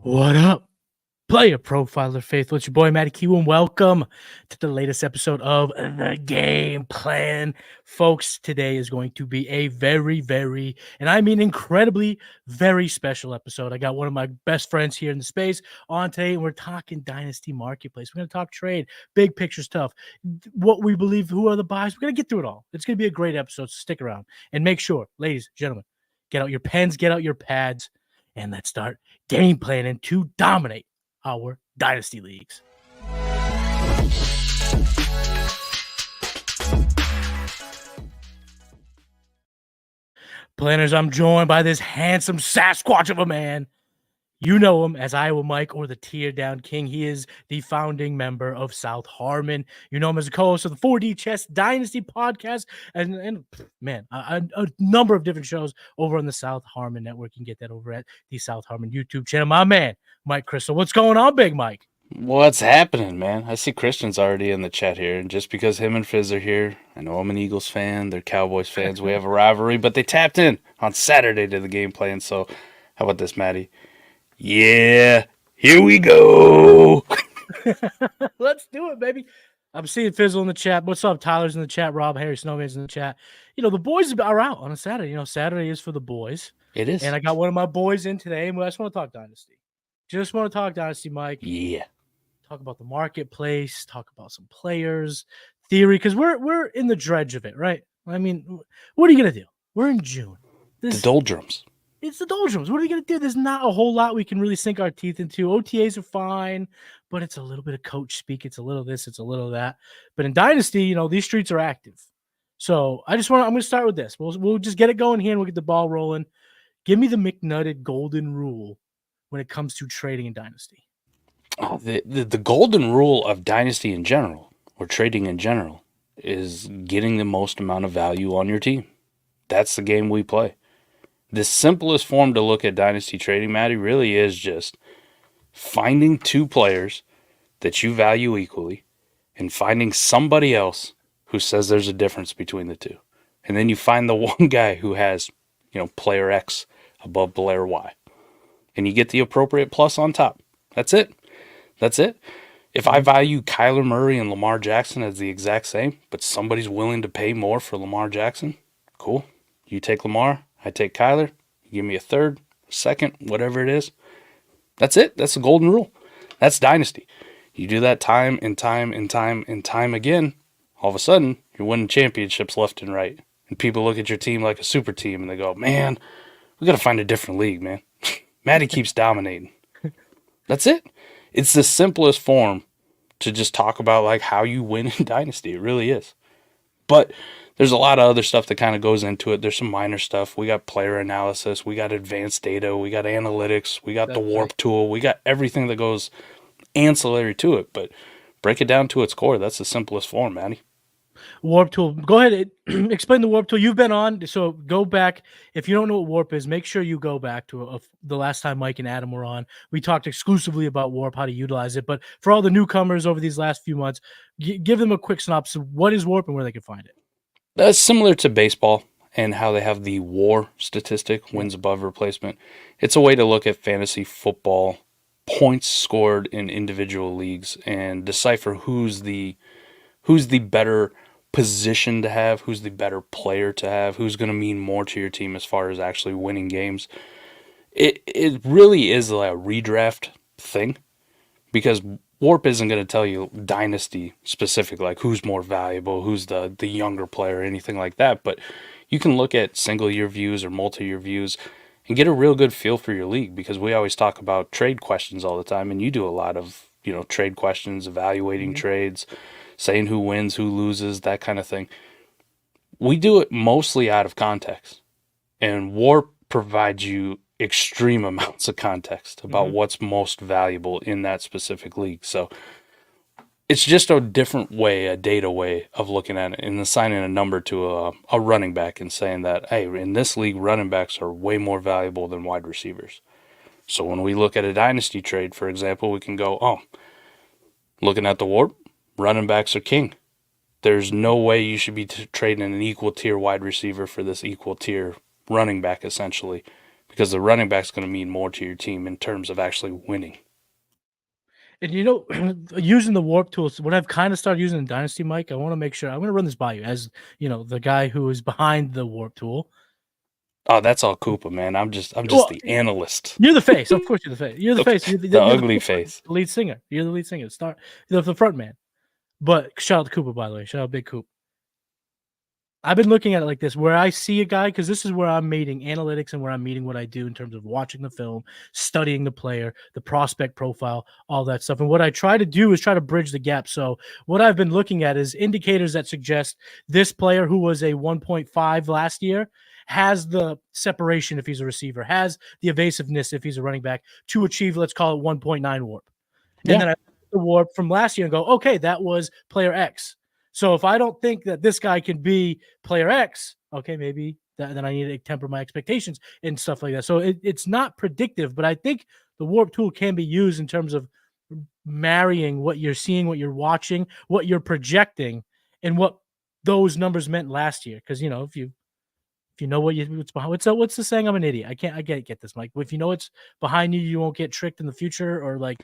What up, Player Profiler Faithful? It's your boy Matty Kiwoom. Welcome to the latest episode of The Game Plan. Folks, today is going to be a very, and I mean incredibly, very special episode. I got one of my best friends here in the space on today, and we're talking Dynasty Marketplace. We're going to talk trade, big picture stuff, what we believe, who are the buys. We're going to get through it all. It's going to be a great episode, so stick around. And make sure, ladies and gentlemen, get out your pens, get out your pads, and let's start game planning to dominate our Dynasty leagues. Planners, I'm joined by this handsome Sasquatch of a man. You know him as Iowa Mike or the Tear Down King. He is the founding member of South Harmon. You know him as a co-host of the 4D Chess Dynasty podcast and man, a number of different shows over on the South Harmon Network. You can get that over at the South Harmon YouTube channel. My man, Mike Chrystal. What's going on, Big Mike? What's happening, man? I see Christian's already in the chat here, and just because him and Fizz are here, I know I'm an Eagles fan, they're Cowboys fans, we have a rivalry, but they tapped in on Saturday to the game plan, so how about this, Matty? Yeah, here we go. Let's do it, baby. I'm seeing Fizzle in the chat. What's up? Tyler's in the chat. Rob Harry Snowman's in the chat. You know, the boys are out on a Saturday. You know, Saturday is for the boys. It is. And I got one of my boys in today, and I just want to talk Dynasty. Just want to talk Dynasty, Mike. Yeah. Talk about the marketplace. Talk about some players, theory, because we're in the dredge of it, right? I mean, what are you going to do? We're in June. The doldrums. It's the doldrums. What are we going to do? There's not a whole lot we can really sink our teeth into. OTAs are fine, but it's a little bit of coach speak. It's a little this, it's a little that. But in Dynasty, you know, these streets are active. So I'm going to start with this. We'll just get it going here and we'll get the ball rolling. Give me the McNutted golden rule when it comes to trading in Dynasty. The golden rule of Dynasty in general, or trading in general, is getting the most amount of value on your team. That's the game we play. The simplest form to look at Dynasty trading, Matty, really is just finding two players that you value equally and finding somebody else who says there's a difference between the two. And then you find the one guy who has, you know, player X above player Y. And you get the appropriate plus on top. That's it. That's it. If I value Kyler Murray and Lamar Jackson as the exact same, but somebody's willing to pay more for Lamar Jackson, cool. You take Lamar, I take Kyler. You give me a third, a second, whatever it is. That's it. That's the golden rule. That's Dynasty. You do that time and time and time and time again, all of a sudden, you're winning championships left and right. And people look at your team like a super team and they go, man, we got to find a different league, man. Matty keeps dominating. That's it. It's the simplest form to just talk about like how you win in Dynasty. It really is. But there's a lot of other stuff that kind of goes into it. There's some minor stuff. We got player analysis. We got advanced data. We got analytics. We got the warp tool. We got everything that goes ancillary to it. But break it down to its core. That's the simplest form, Matty. Warp tool. Go ahead. Explain the warp tool. You've been on, so go back. If you don't know what warp is, make sure you go back to the last time Mike and Adam were on. We talked exclusively about warp, how to utilize it. But for all the newcomers over these last few months, give them a quick synopsis of what is warp and where they can find it. That's similar to baseball and how they have the WAR statistic, wins above replacement. It's a way to look at fantasy football points scored in individual leagues and decipher who's the better position to have, who's the better player to have, who's going to mean more to your team as far as actually winning games. It really is like a redraft thing because Warp isn't going to tell you Dynasty specific, like who's more valuable, who's the younger player, anything like that. But you can look at single-year views or multi-year views and get a real good feel for your league, because we always talk about trade questions all the time, and you do a lot of, trade questions, evaluating trades, saying who wins, who loses, that kind of thing. We do it mostly out of context, and Warp provides you extreme amounts of context about what's most valuable in that specific league. So it's just a different way, a data way of looking at it, and assigning a number to a running back and saying that, hey, in this league, running backs are way more valuable than wide receivers. So when we look at a dynasty trade, for example, we can go, oh, looking at the Warp, running backs are king. There's no way you should be trading an equal tier wide receiver for this equal tier running back, essentially, because the running back's going to mean more to your team in terms of actually winning. And using the warp tools, what I've kind of started using in Dynasty, Mike, I want to make sure I'm going to run this by you as the guy who is behind the warp tool. Oh, that's all Koopa, man. I'm just the analyst. You're the face, of course. You're the face. You're the face. You're the ugly face. The lead singer. You're the lead singer. The front man. But shout out to Koopa, by the way. Shout out Big Coop. I've been looking at it like this, where I see a guy, because this is where I'm meeting analytics and where I'm meeting what I do in terms of watching the film, studying the player, the prospect profile, all that stuff. And what I try to do is try to bridge the gap. So what I've been looking at is indicators that suggest this player, who was a 1.5 last year, has the separation if he's a receiver, has the evasiveness if he's a running back, to achieve, let's call it 1.9 warp. Yeah. And then I look at the warp from last year and go, okay, that was player X. So if I don't think that this guy can be player X, okay, maybe then I need to temper my expectations and stuff like that. So it's not predictive, but I think the warp tool can be used in terms of marrying what you're seeing, what you're watching, what you're projecting, and what those numbers meant last year. Because if you know what's behind, what's the saying? I'm an idiot. I can't get this, Mike. If you know what's behind you, you won't get tricked in the future, or like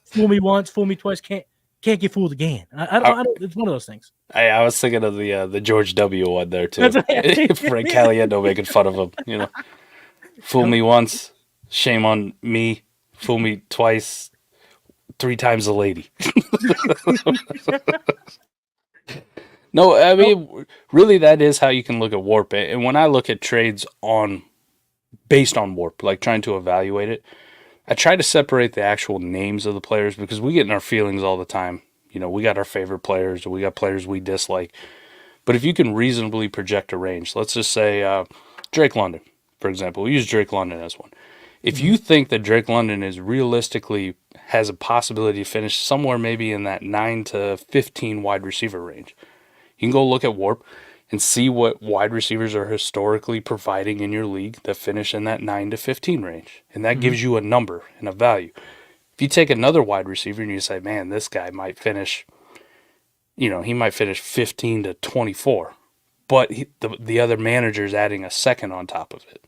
fool me once, fool me twice, can't get fooled again. I don't. It's one of those things. I was thinking of the George W. one there too. Frank Caliendo making fun of him. Fool me once, shame on me. Fool me twice, 3 times a lady. No, I mean, really, that is how you can look at warp. And when I look at trades based on warp, like trying to evaluate it, I try to separate the actual names of the players, because we get in our feelings all the time. We got our favorite players, or we got players we dislike. But if you can reasonably project a range, let's just say Drake London, for example. We use Drake London as one. If you think that Drake London is realistically has a possibility to finish somewhere maybe in that 9 to 15 wide receiver range, you can go look at Warp and see what wide receivers are historically providing in your league that finish in that 9 to 15 range. And that gives you a number and a value. If you take another wide receiver and you say, man, this guy might finish, he might finish 15 to 24, but the other manager's adding a second on top of it.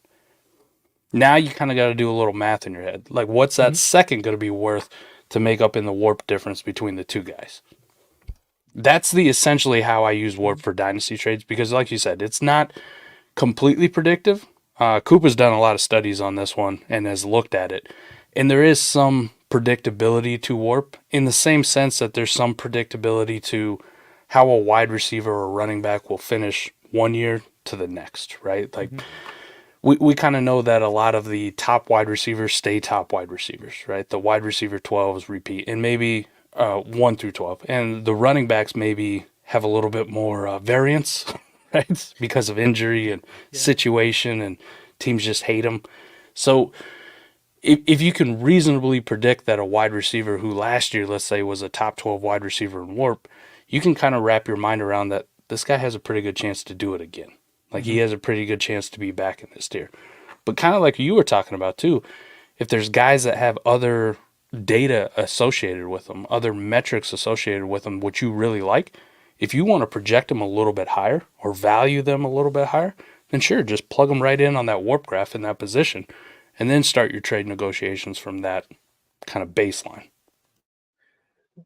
Now you kind of got to do a little math in your head. Like, what's that second going to be worth to make up in the warp difference between the two guys? That's essentially how I use warp for dynasty trades, because like you said, it's not completely predictive. Coop has done a lot of studies on this one and has looked at it. And there is some predictability to warp, in the same sense that there's some predictability to how a wide receiver or running back will finish one year to the next, right? Like we kind of know that a lot of the top wide receivers stay top wide receivers, right? The wide receiver 12s repeat, and maybe 1 through 12. And the running backs maybe have a little bit more variance, right? Because of injury and situation, and teams just hate them. So if you can reasonably predict that a wide receiver who last year, let's say, was a top 12 wide receiver in warp, you can kind of wrap your mind around that this guy has a pretty good chance to do it again. Like, he has a pretty good chance to be back in this tier. But kind of like you were talking about too, if there's guys that have other data associated with them, other metrics associated with them, which you really like, if you want to project them a little bit higher or value them a little bit higher, then sure, just plug them right in on that warp graph in that position, and then start your trade negotiations from that kind of baseline.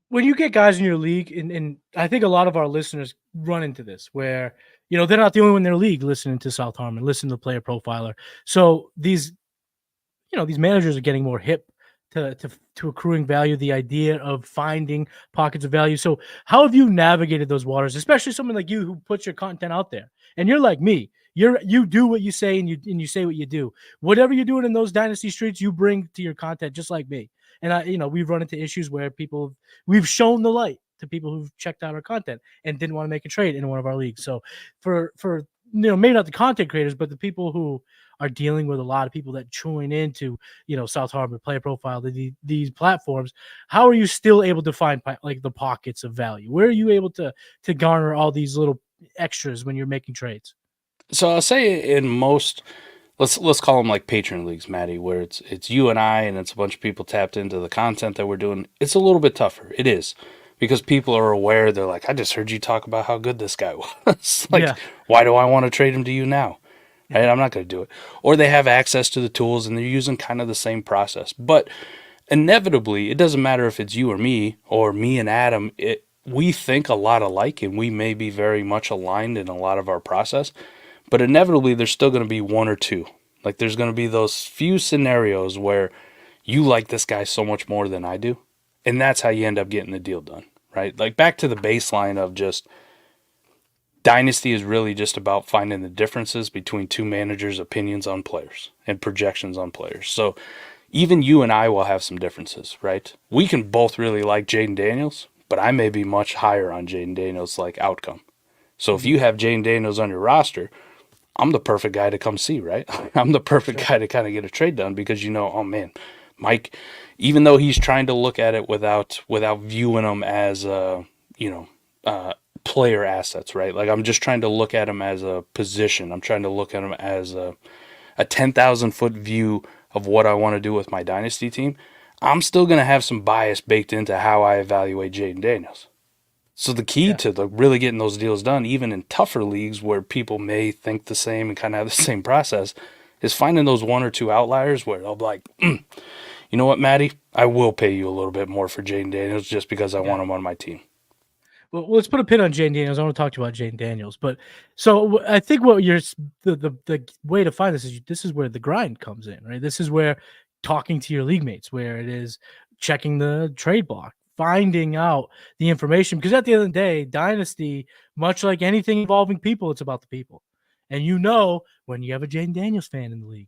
When you get guys in your league, and I think a lot of our listeners run into this, where they're not the only one in their league listening to South Harmon, listening to Player Profiler. So these managers are getting more hip to accruing value, the idea of finding pockets of value. So how have you navigated those waters, especially someone like you who puts your content out there? And you're like me. You do what you say and you say what you do. Whatever you're doing in those dynasty streets, you bring to your content, just like me. And we've run into issues where we've shown the light to people who've checked out our content and didn't want to make a trade in one of our leagues. So for maybe not the content creators, but the people who are dealing with a lot of people that join into South Harmon, PlayerProfiler, these platforms, how are you still able to find like the pockets of value? Where are you able to garner all these little extras when you're making trades? So I'll say in most, let's call them like patron leagues, Matty, where it's you and I, and it's a bunch of people tapped into the content that we're doing. It's a little bit tougher. It is, because people are aware. They're like, I just heard you talk about how good this guy was. Like, why do I want to trade him to you now? Right? I'm not going to do it. Or they have access to the tools and they're using kind of the same process. But inevitably, it doesn't matter if it's you or me and Adam. We think a lot alike, and we may be very much aligned in a lot of our process. But inevitably, there's still going to be one or two. Like, there's going to be those few scenarios where you like this guy so much more than I do. And that's how you end up getting the deal done, right? Like, back to the baseline of just Dynasty is really just about finding the differences between two managers' opinions on players and projections on players. So even you and I will have some differences, right? We can both really like Jayden Daniels, but I may be much higher on Jayden Daniels' like outcome. So if you have Jayden Daniels on your roster, I'm the perfect guy to come see, right? I'm the perfect guy to kind of get a trade done, because oh man, Mike, even though he's trying to look at it without viewing them as player assets, right? Like, I'm just trying to look at him as a position. I'm trying to look at him as a 10,000 foot view of what I want to do with my dynasty team. I'm still going to have some bias baked into how I evaluate Jayden Daniels. So the key to really getting those deals done, even in tougher leagues where people may think the same and kind of have the same process, is finding those one or two outliers where they'll be like, you know what, Matty, I will pay you a little bit more for Jayden Daniels just because I want him on my team. Well, let's put a pin on Jayden Daniels. I want to talk to you about Jayden Daniels. But so I think what the way to find this is where the grind comes in, right? This is where talking to your league mates, where it is checking the trade block, finding out the information. Because at the end of the day, Dynasty, much like anything involving people, it's about the people. And when you have a Jayden Daniels fan in the league,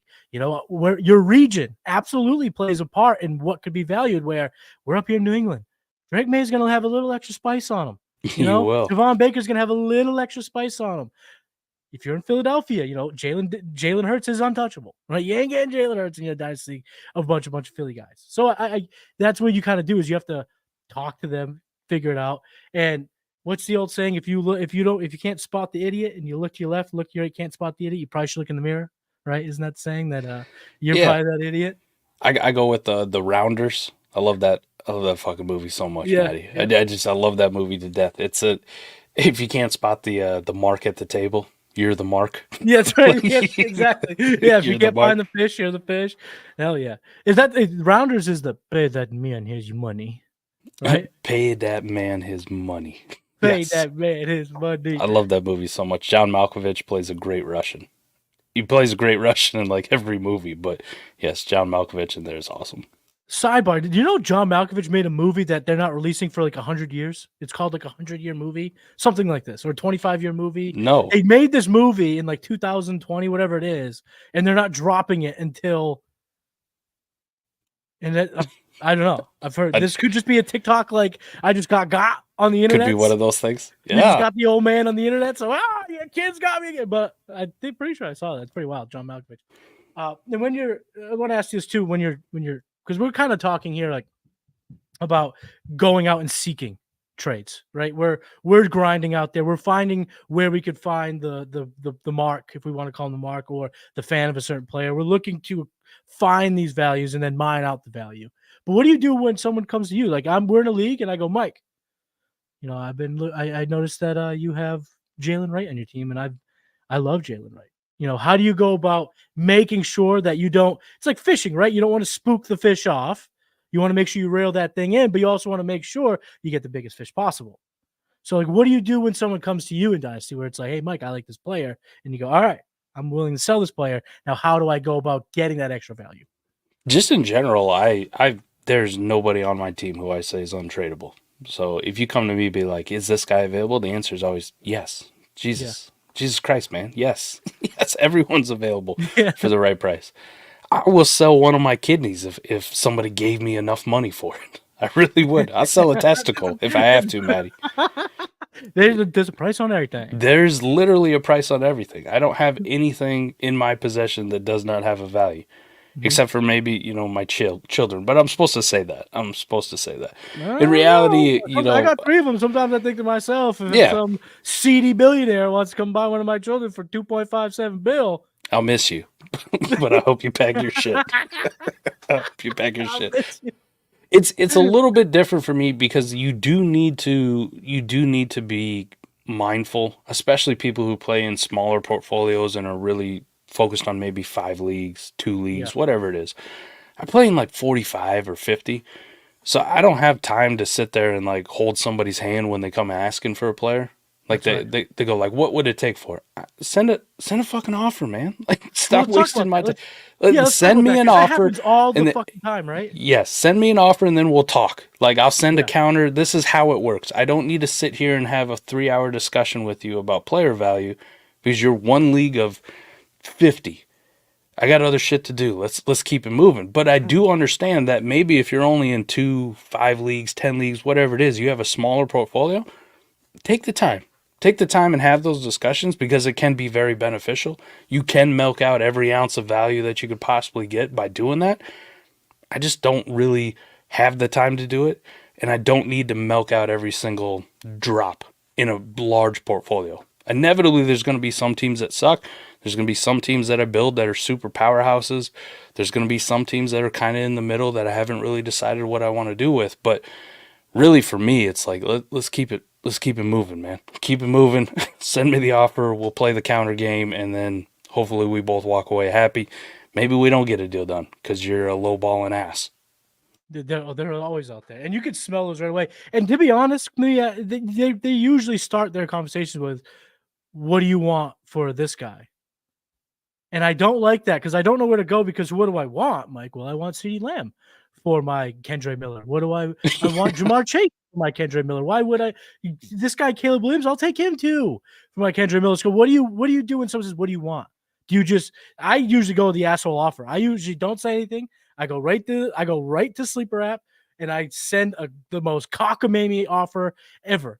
where your region absolutely plays a part in what could be valued. Where we're up here in New England, Drake May is going to have a little extra spice on him. You will. Javon Baker's going to have a little extra spice on him. If you're in Philadelphia, Jalen Hurts is untouchable, right? You ain't getting Jalen Hurts in your dynasty of a bunch of Philly guys. So I that's what you kind of do, is you have to talk to them, figure it out. And what's the old saying? If you can't spot the idiot and you look to your left, look to your right, can't spot the idiot, you probably should look in the mirror, right? Isn't that saying that you're probably that idiot? I go with the Rounders. I love that fucking movie so much, Matty. I love that movie to death. If you can't spot the mark at the table, you're the mark. Yeah, that's right. Yeah, exactly. Yeah, if you can't find the fish, you're the fish. Hell yeah. Rounders is the pay that man his money, right? Pay that man his money. Pay that man his money. I love that movie so much. John Malkovich plays a great Russian. He plays a great Russian in like every movie, but yes, John Malkovich in there is awesome. Sidebar, did you know John Malkovich made a movie that they're not releasing for like 100 years? It's called like 100-year movie, something like this, or a 25-year movie. No. They made this movie in like 2020, whatever it is, and they're not dropping it until... And I don't know. I've heard this could just be a TikTok, like I just got on the internet. Could be one of those things. Yeah. You just got the old man on the internet, so your kids got me again. But I'm pretty sure I saw that. It's pretty wild, John Malkovich. And I want to ask you this too, when you're because we're kind of talking here like about going out and seeking trades, right? We're grinding out there. We're finding where we could find the mark, if we want to call him the mark, or the fan of a certain player. We're looking to find these values and then mine out the value. But what do you do when someone comes to you? Like we're in a league and I go, Mike, I noticed that you have Jalen Wright on your team, and I love Jalen Wright. How do you go about making sure that you don't, it's like fishing, right? You don't want to spook the fish off. You want to make sure you reel that thing in, but you also want to make sure you get the biggest fish possible. So like, what do you do when someone comes to you in Dynasty where it's like, hey, Mike, I like this player. And you go, all right, I'm willing to sell this player. Now, how do I go about getting that extra value? Just in general, there's nobody on my team who I say is untradeable. So if you come to me and be like, is this guy available? The answer is always yes. Jesus. Jesus Christ, man. Yes. Yes, everyone's available Yeah. for the right price. I will sell one of my kidneys if somebody gave me enough money for it. I really would. I'll sell a testicle if I have to, Matty. There's a price on everything. There's literally a price on everything. I don't have anything in my possession that does not have a value. Except for maybe, my children. But I'm supposed to say that. In reality, I got 3 of them. Sometimes I think to myself, if Yeah. some seedy billionaire wants to come buy one of my children for $2.57 bill, I'll miss you. But I hope you pack your shit. It's a little bit different for me because you do need to be mindful, especially people who play in smaller portfolios and are really focused on maybe 5 leagues, 2 leagues, whatever it is. I play in like 45 or 50. So I don't have time to sit there and like hold somebody's hand when they come asking for a player. Like they go like, what would it take for it? Send a fucking offer, man. Like stop wasting my time. Send me an offer all the fucking time, right? Yes, send me an offer and then we'll talk. Like I'll send a counter. This is how it works. I don't need to sit here and have a 3-hour discussion with you about player value because you're one league of 50. I got other shit to do. Let's keep it moving. But I do understand that maybe if you're only in 2, 5 leagues, 10 leagues, whatever it is, you have a smaller portfolio, take the time. Take the time and have those discussions because it can be very beneficial. You can milk out every ounce of value that you could possibly get by doing that. I just don't really have the time to do it, and I don't need to milk out every single drop in a large portfolio. Inevitably, there's going to be some teams that suck. There's going to be some teams that I build that are super powerhouses. There's going to be some teams that are kind of in the middle that I haven't really decided what I want to do with. But really, for me, it's like let's keep it moving, man. Keep it moving. Send me the offer. We'll play the counter game, and then hopefully we both walk away happy. Maybe we don't get a deal done because you're a lowballing ass. They're always out there, and you can smell those right away. And to be honest, they usually start their conversations with, "What do you want for this guy?" And I don't like that because I don't know where to go because what do I want, Mike? Well, I want CeeDee Lamb for my Kendre Miller. What do I want Jamar Chase for my Kendre Miller. Why would I? This guy Caleb Williams, I'll take him too for my Kendre Miller. So what do you do when someone says, "What do you want?" Do you just? I usually go with the asshole offer. I usually don't say anything. I go right to Sleeper app and I send the most cockamamie offer ever.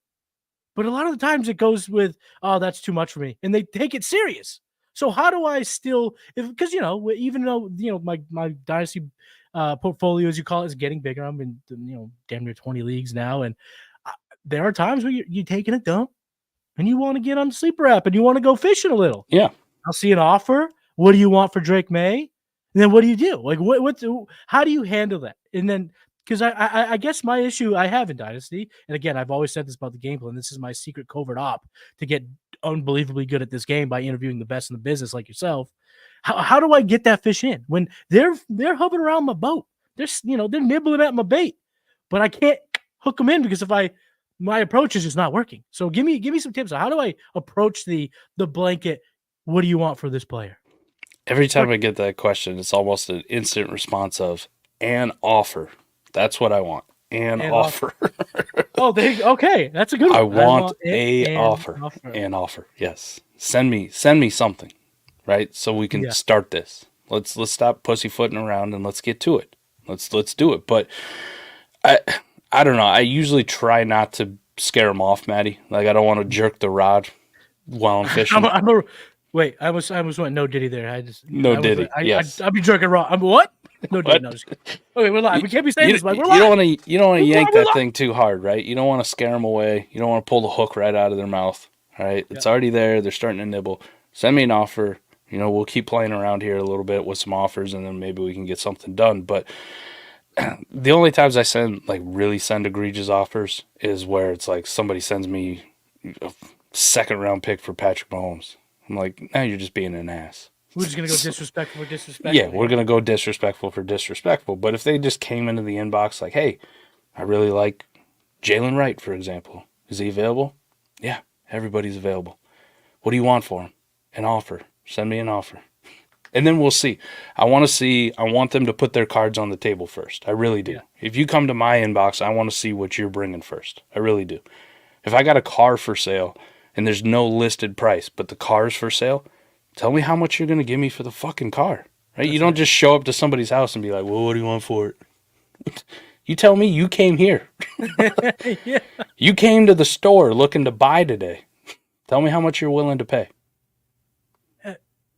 But a lot of the times it goes with, "Oh, that's too much for me," and they take it serious. So how do I still, because even though my dynasty portfolio, as you call it, is getting bigger. I'm in damn near 20 leagues now, and there are times where you're taking a dump and you want to get on the Sleeper app and you want to go fishing a little. Yeah, I'll see an offer. What do you want for Drake May? And then what do you do? Like how do you handle that? And then because I guess my issue I have in Dynasty, and again, I've always said this about the game plan. This is my secret covert op to get unbelievably good at this game by interviewing the best in the business like yourself. How do I get that fish in when they're hovering around my boat? They're nibbling at my bait, but I can't hook them in because my approach is just not working. So give me some tips. How do I approach the blanket? What do you want for this player? Every time I get that question, it's almost an instant response of an offer. That's what I want. An offer. Oh, okay. That's a good one. I want an offer. An offer. Yes. Send me something, right? So we can start this. Let's stop pussyfooting around and let's get to it. Let's do it. But I don't know. I usually try not to scare them off, Matty. Like I don't want to jerk the rod while I'm fishing. Wait, I was went no diddy there. Yes. I'd be jerking raw. I'm what? No diddy. No, just kidding. Okay, we're live. We can't be saying this. Like, we're live. You don't want to yank that thing too hard, right? You don't want to scare them away. You don't want to pull the hook right out of their mouth. All right, it's already there. They're starting to nibble. Send me an offer. We'll keep playing around here a little bit with some offers, and then maybe we can get something done. But the only times I really send egregious offers is where it's like somebody sends me a second-round pick for Patrick Mahomes. I'm like, now you're just being an ass. We're just going to go disrespectful for disrespectful. Yeah, we're going to go disrespectful for disrespectful. But if they just came into the inbox like, hey, I really like Jalen Wright, for example. Is he available? Yeah, everybody's available. What do you want for him? An offer. Send me an offer. And then we'll see. I want them to put their cards on the table first. I really do. Yeah. If you come to my inbox, I want to see what you're bringing first. I really do. If I got a car for sale and there's no listed price, but the car's for sale, tell me how much you're going to give me for the fucking car, right? You don't just show up to somebody's house and be like, well, what do you want for it? You tell me you came here. Yeah. You came to the store looking to buy today. Tell me how much you're willing to pay.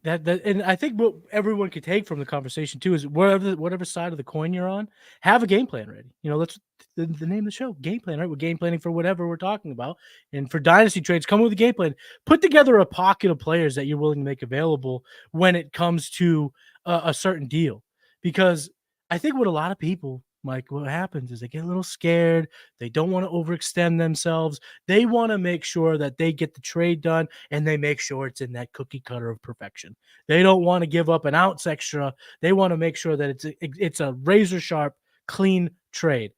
And I think what everyone could take from the conversation too is whatever side of the coin you're on, have a game plan ready. That's the name of the show, game plan, right? We're game planning for whatever we're talking about. And for dynasty trades, come with a game plan. Put together a pocket of players that you're willing to make available when it comes to a certain deal. Because I think what a lot of people, Mike, what happens is they get a little scared. They don't want to overextend themselves. They want to make sure that they get the trade done and they make sure it's in that cookie cutter of perfection. They don't want to give up an ounce extra. They want to make sure that it's a razor sharp, clean trade.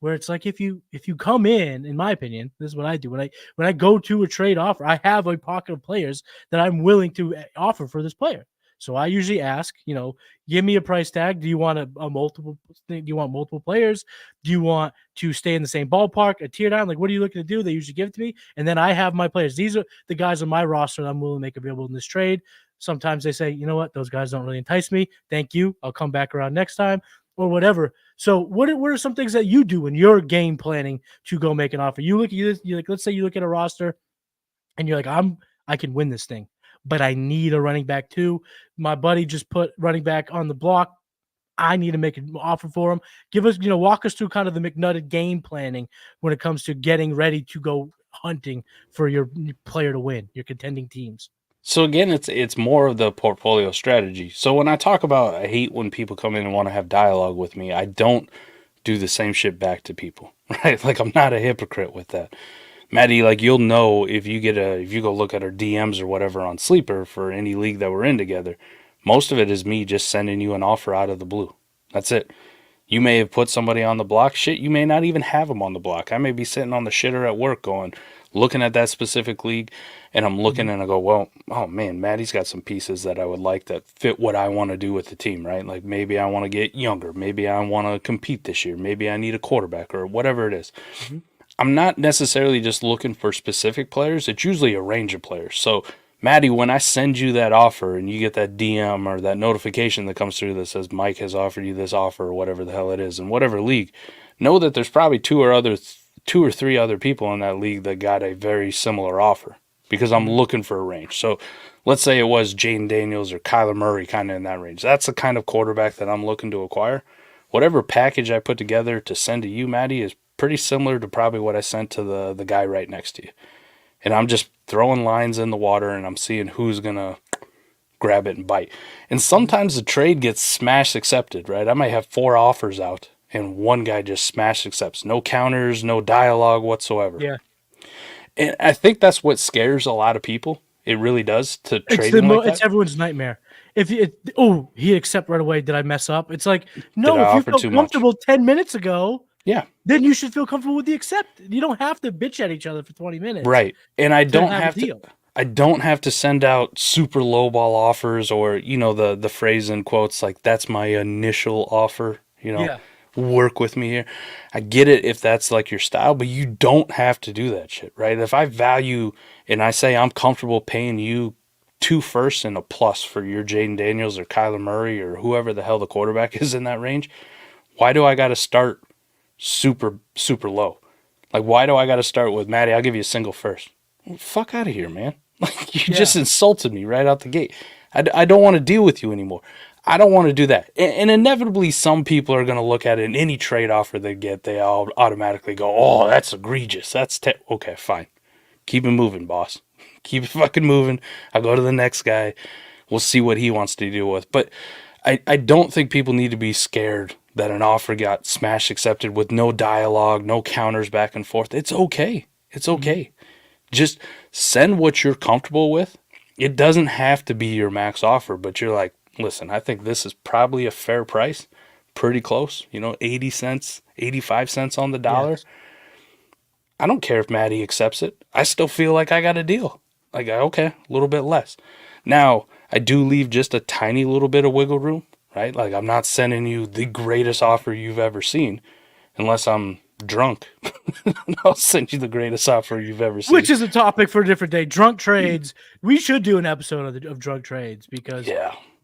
Where it's like if you come in my opinion, this is what I do when I go to a trade offer, I have a pocket of players that I'm willing to offer for this player. So I usually ask, give me a price tag. Do you want a multiple? Do you want multiple players? Do you want to stay in the same ballpark? A tear down? Like, what are you looking to do? They usually give it to me, and then I have my players. These are the guys on my roster that I'm willing to make available in this trade. Sometimes they say, you know what, those guys don't really entice me. Thank you. I'll come back around next time or whatever. So what are some things that you do when you're game planning to go make an offer? You look at you like, let's say you look at a roster and you're like, I can win this thing, but I need a running back too. My buddy just put running back on the block. I need to make an offer for him. Give us, walk us through kind of the McNutted game planning when it comes to getting ready to go hunting for your player to win, your contending teams. So again, it's more of the portfolio strategy. So when I talk about, I hate when people come in and want to have dialogue with me, I don't do the same shit back to people, right? Like, I'm not a hypocrite with that. Matty, like, you'll know if you go look at our DMs or whatever on Sleeper for any league that we're in together, most of it is me just sending you an offer out of the blue. That's it. You may have put somebody on the block. Shit, you may not even have them on the block. I may be sitting on the shitter at work looking at that specific league, and I'm looking and I go, well, oh man, Matty's got some pieces that I would like that fit what I want to do with the team, right? Like, maybe I want to get younger. Maybe I want to compete this year. Maybe I need a quarterback or whatever it is. Mm-hmm. I'm not necessarily just looking for specific players. It's usually a range of players. So, Matty, when I send you that offer and you get that DM or that notification that comes through that says Mike has offered you this offer or whatever the hell it is in whatever league, know that there's probably two or three other people in that league that got a very similar offer because I'm looking for a range. So let's say it was Jayden Daniels or Kyler Murray kind of in that range. That's the kind of quarterback that I'm looking to acquire. Whatever package I put together to send to you, Matty, is pretty similar to probably what I sent to the guy right next to you. And I'm just throwing lines in the water and I'm seeing who's going to grab it and bite. And sometimes the trade gets smash accepted, right? I might have 4 offers out and one guy just smash accepts. No counters, no dialogue whatsoever. Yeah. And I think that's what scares a lot of people. It really does to trading like that. It's everyone's nightmare. If he accept right away, did I mess up? It's like, no, if you felt comfortable 10 minutes ago, yeah, then you should feel comfortable with the accept. You don't have to bitch at each other for 20 minutes. Right. And I don't have to send out super lowball offers or, the phrase in quotes like, that's my initial offer, Yeah. Work with me here. I get it if that's like your style, but you don't have to do that shit, right? If I value and I say I'm comfortable paying you 2 firsts and a plus for your Jayden Daniels or Kyler Murray or whoever the hell the quarterback is in that range, why do I got to start super, super low? Like, why do I got to start with, Matty, I'll give you a single first? Well, fuck out of here, man. Like, you just insulted me right out the gate. I don't want to deal with you anymore. I don't want to do that. And inevitably, some people are going to look at it in any trade offer they get. They all automatically go, oh, that's egregious. Okay, fine. Keep it moving, boss. Keep it fucking moving. I'll go to the next guy. We'll see what he wants to deal with. But I don't think people need to be scared that an offer got smash accepted with no dialogue, no counters back and forth. It's okay. It's okay. Just send what you're comfortable with. It doesn't have to be your max offer, but you're like, listen, I think this is probably a fair price, pretty close, 80 cents, 85 cents on the dollar. Yes. I don't care if Matty accepts it. I still feel like I got a deal. Like, okay, a little bit less. Now, I do leave just a tiny little bit of wiggle room, right? Like, I'm not sending you the greatest offer you've ever seen unless I'm drunk, I'll send you the greatest offer you've ever seen. Which is a topic for a different day. Drunk trades. We should do an episode of drunk trades because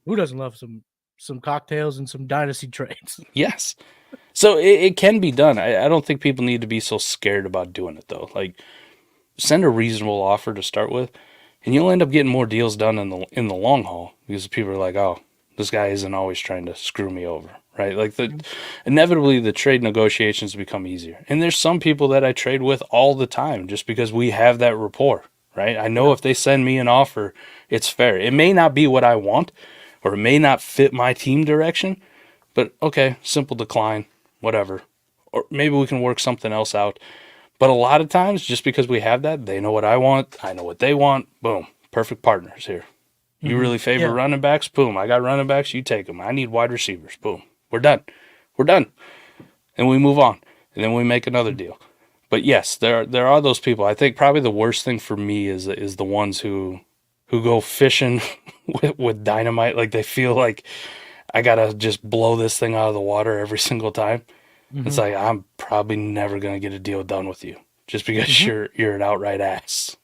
who doesn't love some cocktails and some dynasty trades? Yes. So it can be done. I don't think people need to be so scared about doing it, though. Like, send a reasonable offer to start with, and you'll end up getting more deals done in the long haul because people are like, oh, this guy isn't always trying to screw me over, right? Like, inevitably, the trade negotiations become easier. And there's some people that I trade with all the time just because we have that rapport, right? I know if they send me an offer, it's fair. It may not be what I want, or it may not fit my team direction, but okay, simple decline, whatever. Or maybe we can work something else out. But a lot of times, just because we have that, they know what I want, I know what they want, boom, perfect partners here. You really favor running backs? Boom, I got running backs, you take them. I need wide receivers. Boom, we're done. We're done. And we move on. And then we make another deal. But yes, there are those people. I think probably the worst thing for me is the ones who go fishing with dynamite. Like, they feel like I got to just blow this thing out of the water every single time. It's like, I'm probably never going to get a deal done with you just because you're an outright ass.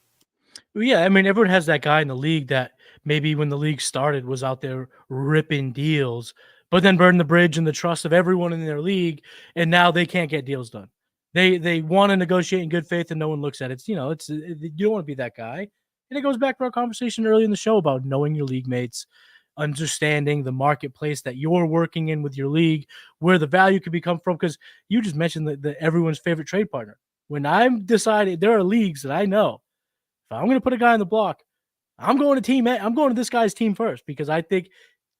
Well, yeah, I mean, everyone has that guy in the league that maybe when the league started was out there ripping deals, but then burned the bridge and the trust of everyone in their league, and now they can't get deals done. They want to negotiate in good faith, and no one looks at it. You don't want to be that guy. And it goes back to our conversation early in the show about knowing your league mates, understanding the marketplace that you're working in with your league, where the value could be come from. Because you just mentioned the everyone's favorite trade partner. When I'm decided, there are leagues that I know, if I'm going to put a guy on the block, I'm going to this guy's team first because I think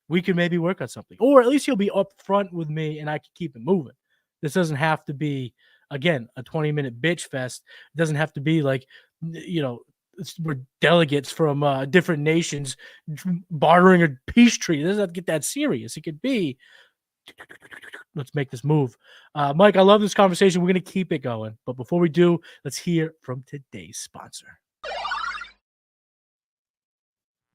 we can maybe work on something, or at least he'll be up front with me and I can keep it moving. This doesn't have to be, again, a 20-minute bitch fest. It doesn't have to be like, we're delegates from different nations bartering a peace treaty. It doesn't have to get that serious. It could be, let's make this move. Mike, I love this conversation. We're going to keep it going. But before we do, let's hear from today's sponsor.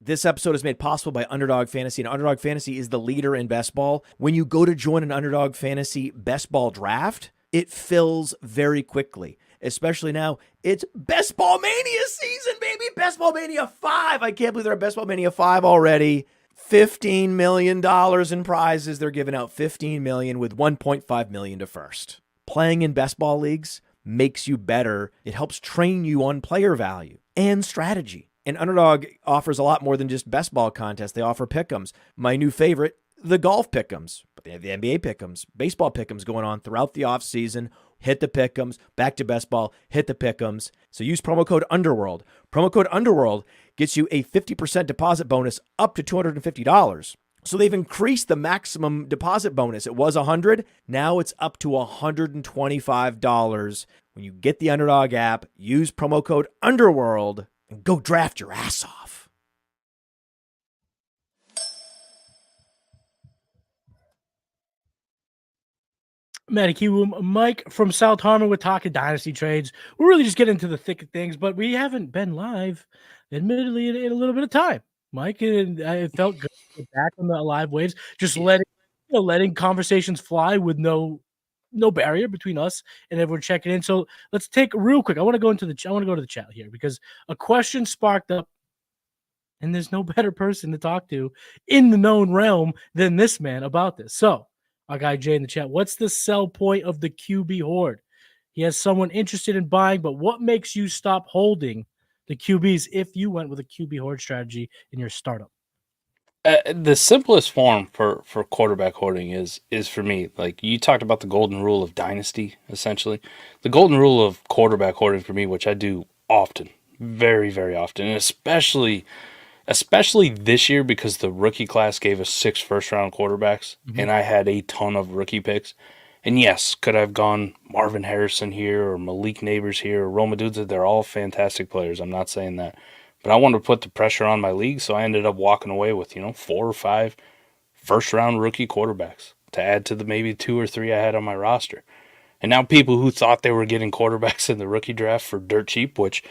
This episode is made possible by Underdog Fantasy, and Underdog Fantasy is the leader in best ball. When you go to join an Underdog Fantasy best ball draft, it fills very quickly, especially now. It's Best Ball Mania season, baby! Best Ball Mania 5! I can't believe they're at Best Ball Mania 5 already. $15 million in prizes. They're giving out $15 million with $1.5 million to first. Playing in best ball leagues makes you better. It helps train you on player value and strategy. And Underdog offers a lot more than just best ball contests. They offer pick'ems. My new favorite, the golf pick'ems. But they have the NBA pick'ems, baseball pick'ems going on throughout the offseason. Hit the pick'ems, back to best ball, hit the pick'ems. So use promo code Underworld. Promo code Underworld gets you a 50% deposit bonus up to $250. So they've increased the maximum deposit bonus. It was $100. Now it's up to $125. When you get the Underdog app, use promo code Underworld and go draft your ass off. Matty Kiwoom, Mike from South Harmon with talking Dynasty Trades. We're really just getting into the thick of things, but we haven't been live, admittedly, in a little bit of time. Mike, and it felt good to get back on the live waves, just letting conversations fly with no barrier between us and everyone checking in. So let's take real quick. I want to go to the chat here because a question sparked up, and there's no better person to talk to in the known realm than this man about this. So our guy Jay in the chat, what's the sell point of the QB Hoard? He has someone interested in buying, but what makes you stop holding the QBs if you went with a QB Hoard strategy in your startup? The simplest form for quarterback hoarding is for me, like you talked about the golden rule of dynasty, essentially. The golden rule of quarterback hoarding for me, which I do often, very, very often, and especially this year because the rookie class gave us 6 first-round quarterbacks, and I had a ton of rookie picks. And yes, could I have gone Marvin Harrison here or Malik Neighbors here or Roma Dudes? They're all fantastic players. I'm not saying that. But I wanted to put the pressure on my league, so I ended up walking away with, 4 or 5 first-round rookie quarterbacks to add to the maybe 2 or 3 I had on my roster. And now people who thought they were getting quarterbacks in the rookie draft for dirt cheap, which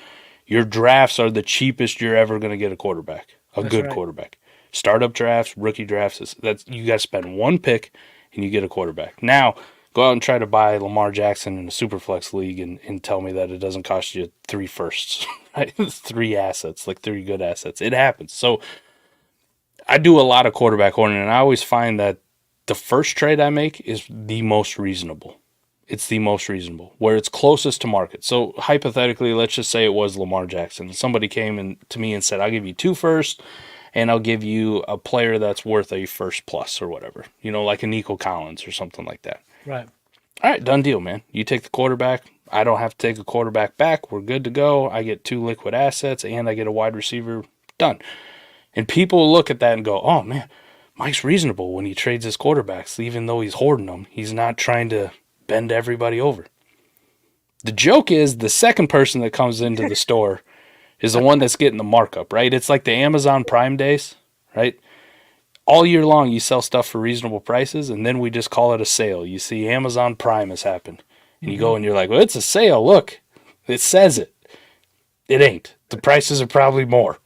your drafts are the cheapest you're ever going to get a quarterback, good quarterback. Startup drafts, rookie drafts, that's you got to spend 1 pick and you get a quarterback. Now, Go out and try to buy Lamar Jackson in a Superflex league and tell me that it doesn't cost you 3 firsts, right? 3 assets, like 3 good assets. It happens. So I do a lot of quarterback hoarding, and I always find that the first trade I make is the most reasonable. It's the most reasonable, where it's closest to market. So hypothetically, let's just say it was Lamar Jackson. Somebody came to me and said, I'll give you 2 firsts, and I'll give you a player that's worth a first plus or whatever, like a Nico Collins or something like that. Right. All right, done deal, man. You take the quarterback. I don't have to take a quarterback back. We're good to go. I get 2 liquid assets, and I get a wide receiver. Done. And people look at that and go, oh, man, Mike's reasonable when he trades his quarterbacks, even though he's hoarding them. He's not trying to bend everybody over. The joke is the second person that comes into the store is the one that's getting the markup, right? It's like the Amazon Prime days, right? All year long, you sell stuff for reasonable prices, and then we just call it a sale. You see Amazon Prime has happened. And you go and you're like, well, it's a sale. Look, it says it. It ain't. The prices are probably more.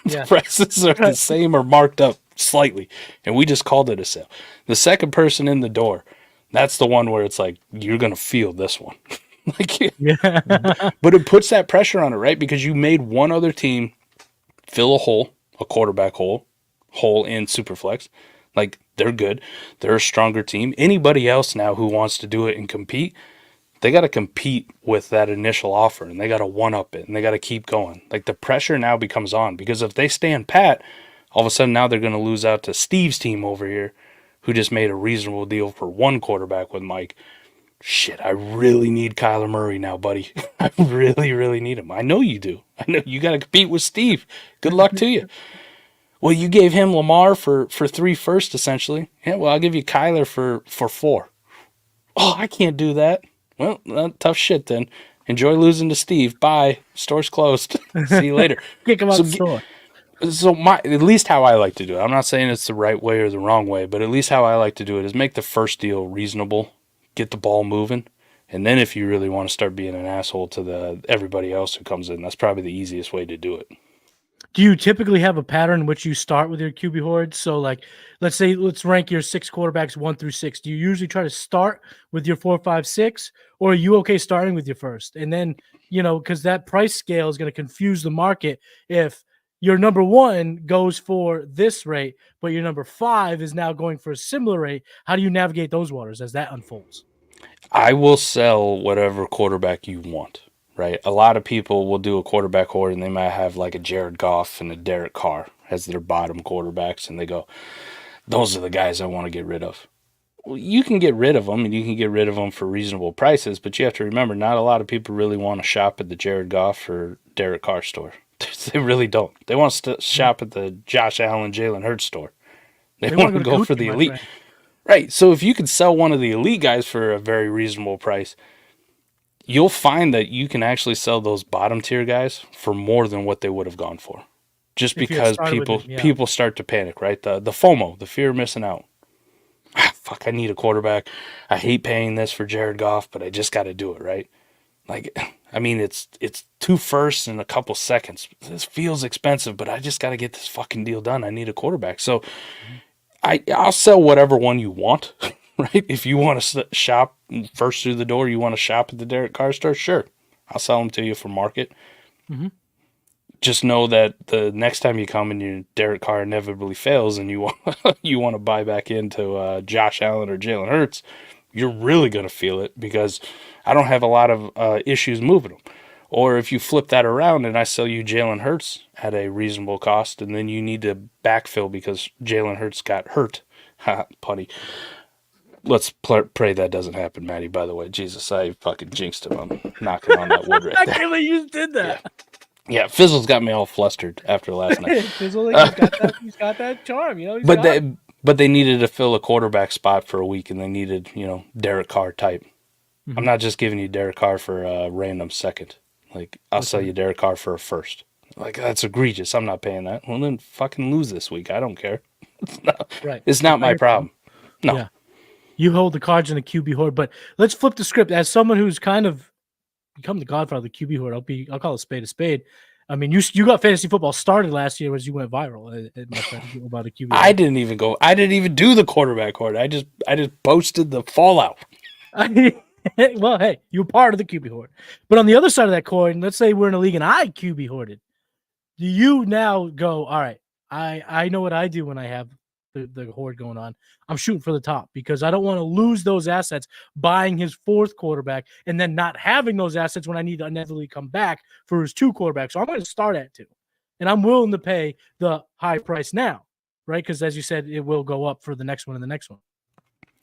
The prices are the same or marked up slightly. And we just called it a sale. The second person in the door, that's the one where it's like, you're going to feel this one. But it puts that pressure on it, right? Because you made one other team fill a hole, a quarterback hole in Superflex. Like, they're good. They're a stronger team. Anybody else now who wants to do it and compete, they got to compete with that initial offer, and they got to one-up it, and they got to keep going. Like, the pressure now becomes on, because if they stand pat, all of a sudden now they're going to lose out to Steve's team over here, who just made a reasonable deal for 1 quarterback with Mike. Shit, I really need Kyler Murray now, buddy. I really, really need him. I know you do. I know you got to compete with Steve. Good luck to you. Well, you gave him Lamar for 3 firsts, essentially. Yeah, well, I'll give you Kyler for 4. Oh, I can't do that. Well, tough shit then. Enjoy losing to Steve. Bye. Store's closed. See you later. Kick him out the store. So at least how I like to do it, I'm not saying it's the right way or the wrong way, but at least how I like to do it is make the first deal reasonable, get the ball moving, and then if you really want to start being an asshole to everybody else who comes in, that's probably the easiest way to do it. Do you typically have a pattern in which you start with your QB hoard? So, like, let's rank your 6 quarterbacks 1 through 6. Do you usually try to start with your 4, 5, 6, or are you okay starting with your first? And then, because that price scale is going to confuse the market if your number 1 goes for this rate, but your number 5 is now going for a similar rate. How do you navigate those waters as that unfolds? I will sell whatever quarterback you want. Right, a lot of people will do a quarterback hoard, and they might have like a Jared Goff and a Derek Carr as their bottom quarterbacks, and they go, those are the guys I want to get rid of. Well, you can get rid of them, and you can get rid of them for reasonable prices, but you have to remember, not a lot of people really want to shop at the Jared Goff or Derek Carr store. They really don't. They want to shop at the Josh Allen, Jalen Hurts store. They want to go for the elite. Right, so if you could sell one of the elite guys for a very reasonable price, you'll find that you can actually sell those bottom tier guys for more than what they would have gone for. Just because people start to panic, right? The FOMO, the fear of missing out. Fuck, I need a quarterback. I hate paying this for Jared Goff, but I just got to do it, right? Like, I mean, it's 2 firsts in a couple seconds. This feels expensive, but I just got to get this fucking deal done. I need a quarterback. So I'll sell whatever one you want. Right? If you want to shop first through the door, you want to shop at the Derek Carr store, sure. I'll sell them to you for market. Mm-hmm. Just know that the next time you come and your Derek Carr inevitably fails and you want to buy back into Josh Allen or Jalen Hurts, you're really going to feel it because I don't have a lot of issues moving them. Or if you flip that around and I sell you Jalen Hurts at a reasonable cost and then you need to backfill because Jalen Hurts got hurt, punny. Let's pray that doesn't happen, Matty, by the way. Jesus, I fucking jinxed him. I'm knocking on that wood right there. I can't believe you just did that. Yeah, Fizzle's got me all flustered after last night. Fizzle, he's got that charm, But they needed to fill a quarterback spot for a week, and they needed, Derek Carr type. Mm-hmm. I'm not just giving you Derek Carr for a random second. Like, I'll sell you Derek Carr for a first. Like, that's egregious. I'm not paying that. Well, then fucking lose this week. I don't care. It's not my problem. No. Yeah. You hold the cards in the QB hoard, but let's flip the script. As someone who's kind of become the godfather of the QB hoard, I'll call a spade a spade. I mean, you got fantasy football started last year as you went viral. About a QB. I didn't even do the quarterback hoard. I just posted the fallout. Well, hey, you're part of the QB Hoard. But on the other side of that coin, let's say we're in a league and I QB hoarded. Do you now go, all right, I know what I do when I have the hoard going on. I'm shooting for the top because I don't want to lose those assets buying his fourth quarterback and then not having those assets when I need to inevitably come back for his two quarterbacks. So I'm going to start at two. And I'm willing to pay the high price now, right? Because as you said, it will go up for the next one and the next one.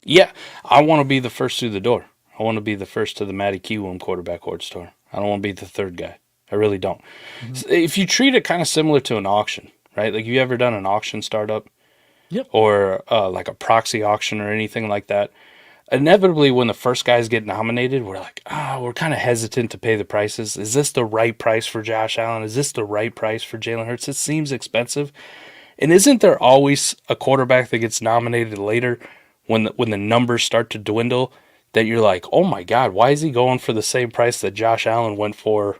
Yeah, I want to be the first through the door. I want to be the first to the Matty Kiwoom quarterback hoard store. I don't want to be the third guy. I really don't. Mm-hmm. If you treat it kind of similar to an auction, right? Like, you ever done an auction startup? Yep. Or like a proxy auction or anything like that? Inevitably, when the first guys get nominated, we're like, we're kind of hesitant to pay the prices. Is this the right price for Josh Allen? Is this the right price for Jalen Hurts? It seems expensive. And isn't there always a quarterback that gets nominated later when the numbers start to dwindle that you're like, oh my God, why is he going for the same price that Josh Allen went for,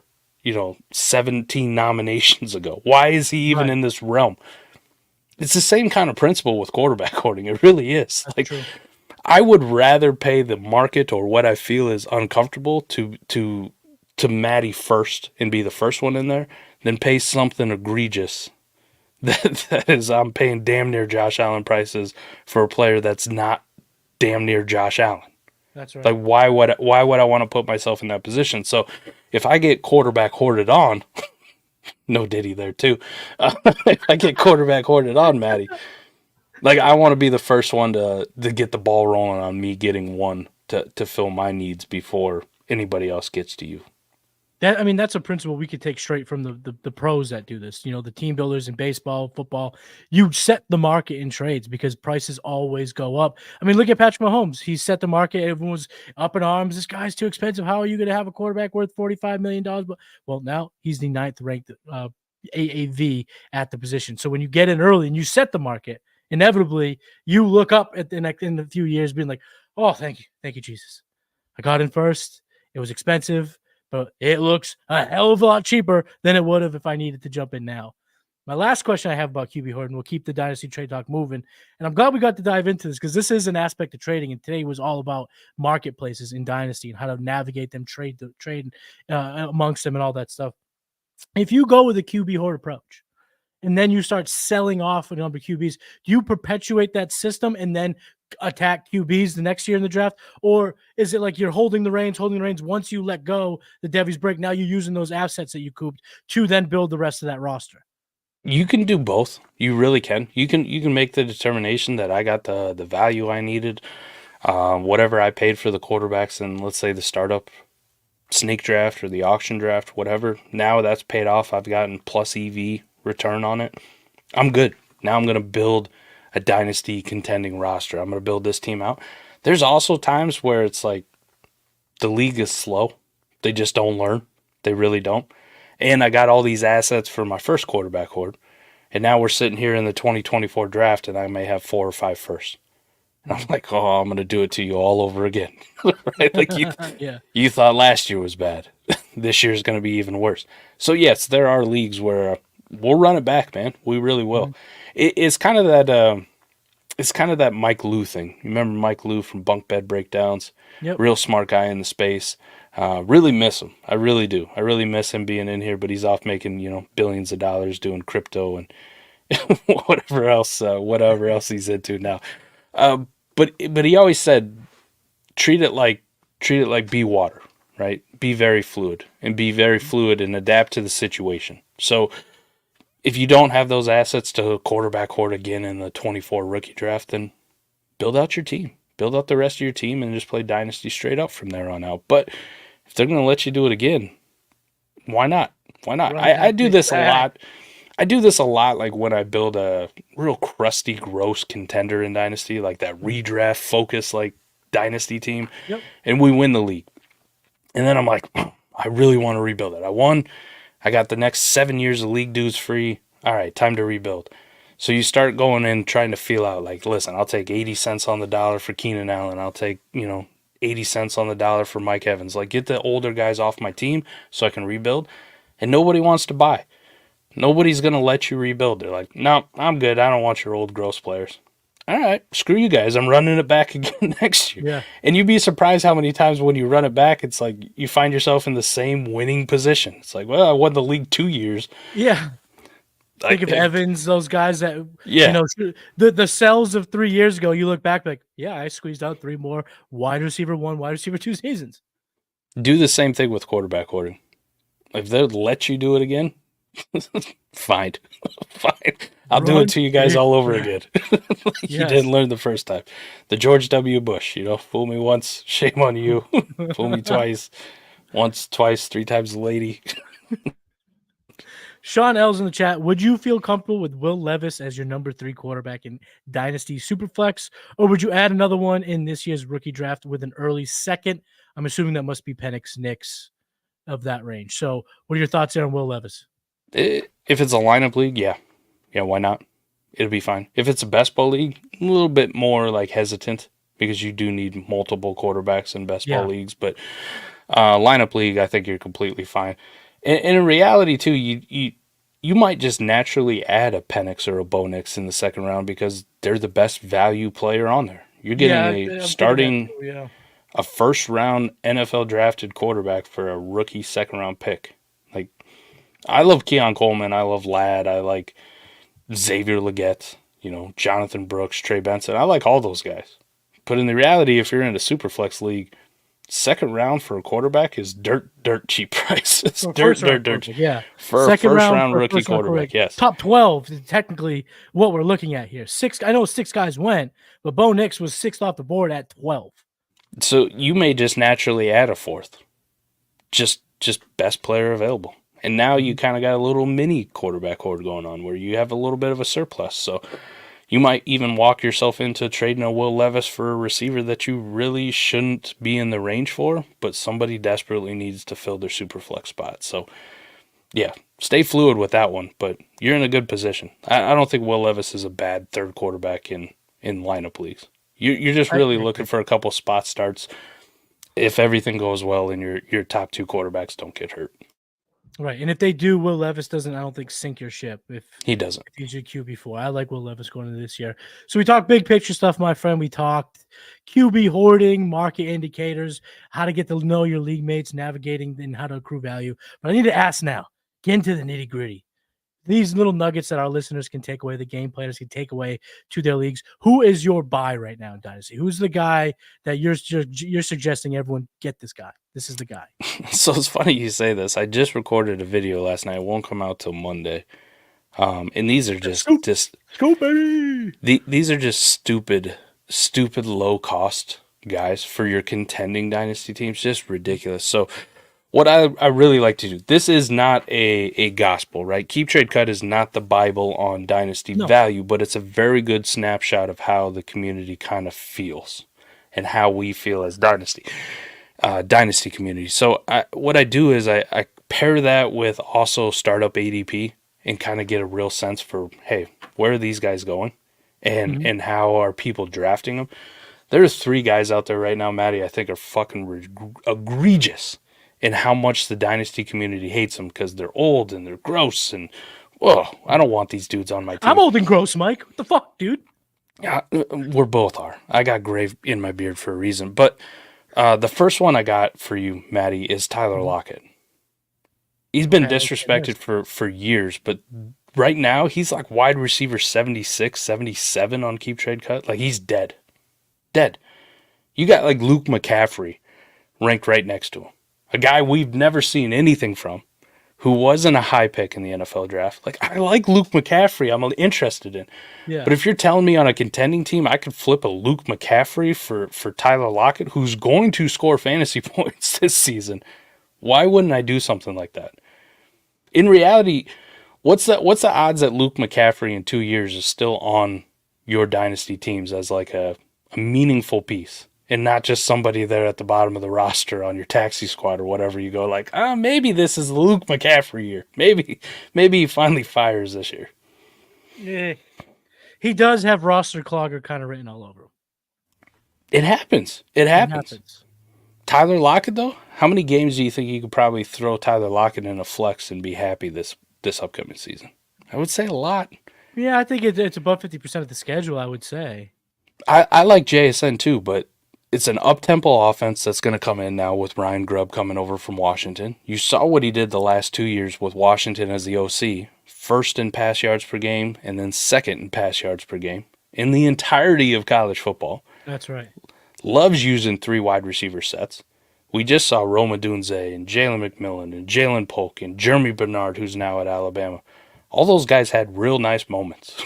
17 nominations ago? Why is he even in this realm? It's the same kind of principle with quarterback hoarding. It really is. That's like, true. I would rather pay the market or what I feel is uncomfortable to Matty first and be the first one in there than pay something egregious that is, I'm paying damn near Josh Allen prices for a player that's not damn near Josh Allen. That's right. Like, why would I want to put myself in that position? So if I get quarterback hoarded on, no Diddy there too. If I get quarterback hoarded on, Matty, like, I want to be the first one to get the ball rolling on me getting one to fill my needs before anybody else gets to you. That's a principle we could take straight from the pros that do this. The team builders in baseball, football. You set the market in trades because prices always go up. Look at Patrick Mahomes. He set the market. Everyone was up in arms. This guy's too expensive. How are you going to have a quarterback worth $45 million? But, well, now he's the 9th ranked AAV at the position. So when you get in early and you set the market, inevitably you look up in a few years being like, oh, thank you, Jesus. I got in first. It was expensive, but it looks a hell of a lot cheaper than it would have if I needed to jump in now. My last question I have about QB Hoard, and we'll keep the Dynasty Trade Talk moving. And I'm glad we got to dive into this because this is an aspect of trading, and today was all about marketplaces in Dynasty and how to navigate them, trade amongst them and all that stuff. If you go with a QB Hoard approach, and then you start selling off a number of QBs, do you perpetuate that system and then attack QBs the next year in the draft? Or is it like you're holding the reins once you let go the Devy's break, now you're using those assets that you cooped to then build the rest of that roster? You can do both. You really can. You can make the determination that I got the value I needed, whatever I paid for the quarterbacks in, let's say, the startup snake draft or the auction draft, whatever. Now that's paid off. I've gotten plus EV return on it. I'm good. Now I'm going to build a dynasty contending roster. I'm going to build this team out. There's also times where it's like the league is slow. They just don't learn. They really don't. And I got all these assets for my first quarterback hoard. And now we're sitting here in the 2024 draft and I may have 4 or 5 firsts. And I'm like, oh, I'm going to do it to you all over again. Right? Like you thought last year was bad. This year's going to be even worse. So yes, there are leagues where we'll run it back, man. We really will. Mm-hmm. It's kind of that Mike Lou thing. You remember Mike Lou from Bunk Bed Breakdowns? Yep. Real smart guy in the space. Really miss him. I really do. I really miss him being in here, but he's off making, billions of dollars doing crypto and whatever else he's into now. But he always said, treat it like be water, right? Be very fluid and adapt to the situation. So if you don't have those assets to quarterback hoard again in the 24 rookie draft, then build out your team. Build out the rest of your team and just play Dynasty straight up from there on out. But if they're going to let you do it again, why not? Why not? I do this a lot. I do this a lot, like when I build a real crusty, gross contender in Dynasty, like that redraft focus, like Dynasty team, and we win the league. And then I'm like, I really want to rebuild it. I won. I got the next 7 years of league dues free. All right, time to rebuild. So you start going in trying to feel out, like, listen, I'll take 80 cents on the dollar for Keenan Allen. I'll take, 80 cents on the dollar for Mike Evans. Like, get the older guys off my team so I can rebuild. And nobody wants to buy. Nobody's going to let you rebuild. They're like, no, I'm good. I don't want your old gross players. all right, screw you guys. I'm running it back again next year. Yeah. And you'd be surprised how many times when you run it back, it's like you find yourself in the same winning position. It's like, well, I won the league 2 years. Yeah. Like, Think of Evans, those guys that, yeah. the sells of 3 years ago, you look back like, yeah, I squeezed out 3 more wide receiver 1, wide receiver 2 seasons. Do the same thing with quarterback hoarding. If they'll let you do it again, fine. Fine. I'll do it to you guys all over again. You didn't learn the first time. The George W. Bush, fool me once, shame on you. Fool me twice. Once, twice, 3 times the lady. Sean L's in the chat. Would you feel comfortable with Will Levis as your number 3 quarterback in Dynasty Superflex, or would you add another one in this year's rookie draft with an early second? I'm assuming that must be Penix Nicks of that range. So what are your thoughts there on Will Levis? If it's a lineup league, yeah. Yeah, why not? It'll be fine. If it's a best ball league, a little bit more like hesitant because you do need multiple quarterbacks in best ball leagues. But lineup league, I think you're completely fine. And in reality, too, you might just naturally add a Penix or a Bo Nix in the second round because they're the best value player on there. You're getting a first round NFL drafted quarterback for a rookie second round pick. Like, I love Keon Coleman. I love Ladd. I like Xavier Legette, Jonathan Brooks, Trey Benson. I like all those guys. But in the reality, if you're in a Superflex league, second round for a quarterback is dirt cheap prices. Dirt cheap. Yeah. For a first round rookie quarterback, yes. Top 12 is technically what we're looking at here. I know 6 guys went, but Bo Nix was 6th off the board at 12. So you may just naturally add a 4th. Just best player available. And now you kind of got a little mini quarterback hoard going on where you have a little bit of a surplus. So you might even walk yourself into trading a Will Levis for a receiver that you really shouldn't be in the range for, but somebody desperately needs to fill their super flex spot. So, yeah, stay fluid with that one, but you're in a good position. I don't think Will Levis is a bad third quarterback in lineup leagues. You're just really looking for a couple spot starts if everything goes well and your top 2 quarterbacks don't get hurt. Right, and if they do, Will Levis doesn't, I don't think, sink your ship. If he doesn't. If he's your QB4. I like Will Levis going into this year. So we talked big picture stuff, my friend. We talked QB hoarding, market indicators, how to get to know your league mates, navigating, and how to accrue value. But I need to ask now, get into the nitty gritty. These little nuggets that our listeners can take away, the game planners can take away to their leagues. Who is your buy right now in Dynasty? Who's the guy that you're suggesting everyone get this guy? This is the guy. So it's funny you say this. I just recorded a video last night. It won't come out till Monday. And these are just these are just stupid low cost guys for your contending dynasty teams. Just ridiculous. So what I really like to do, this is not a gospel, right? Keep Trade Cut is not the Bible on dynasty value, but it's a very good snapshot of how the community kind of feels and how we feel as dynasty community. So what I do is I pair that with also startup ADP and kind of get a real sense for, hey, where are these guys going and how are people drafting them? There's 3 guys out there right now, Matty, I think are fucking egregious in how much the dynasty community hates them because they're old and they're gross and, I don't want these dudes on my team. I'm old and gross, Mike. What the fuck, dude? Yeah, we're both are. I got gray in my beard for a reason. But the first one I got for you, Matty, is Tyler Lockett. He's been disrespected for years, but right now he's like wide receiver 76, 77 on Keep Trade Cut. Like, he's dead. Dead. You got like Luke McCaffrey ranked right next to him. A guy we've never seen anything from, who wasn't a high pick in the NFL draft. Like, I like Luke McCaffrey. I'm interested in. Yeah. But if you're telling me on a contending team I could flip a Luke McCaffrey for Tyler Lockett, who's going to score fantasy points this season, why wouldn't I do something like that? In reality, what's the odds that Luke McCaffrey in 2 years is still on your dynasty teams as like a meaningful piece? And not just somebody there at the bottom of the roster on your taxi squad or whatever. You go like, maybe this is the Luke McCaffrey year. Maybe he finally fires this year. Yeah, he does have roster clogger kind of written all over him. It happens. Tyler Lockett, though, how many games do you think you could probably throw Tyler Lockett in a flex and be happy this upcoming season? I would say a lot. Yeah, I think it's above 50% of the schedule, I would say. I like JSN too, but it's an up-tempo offense that's going to come in now with Ryan Grubb coming over from Washington. You saw what he did the last 2 years with Washington as the OC. First in pass yards per game and then second in pass yards per game in the entirety of college football. That's right. Loves using 3 wide receiver sets. We just saw Roma Dunze and Jalen McMillan and Jalen Polk and Jeremy Bernard, who's now at Alabama. All those guys had real nice moments,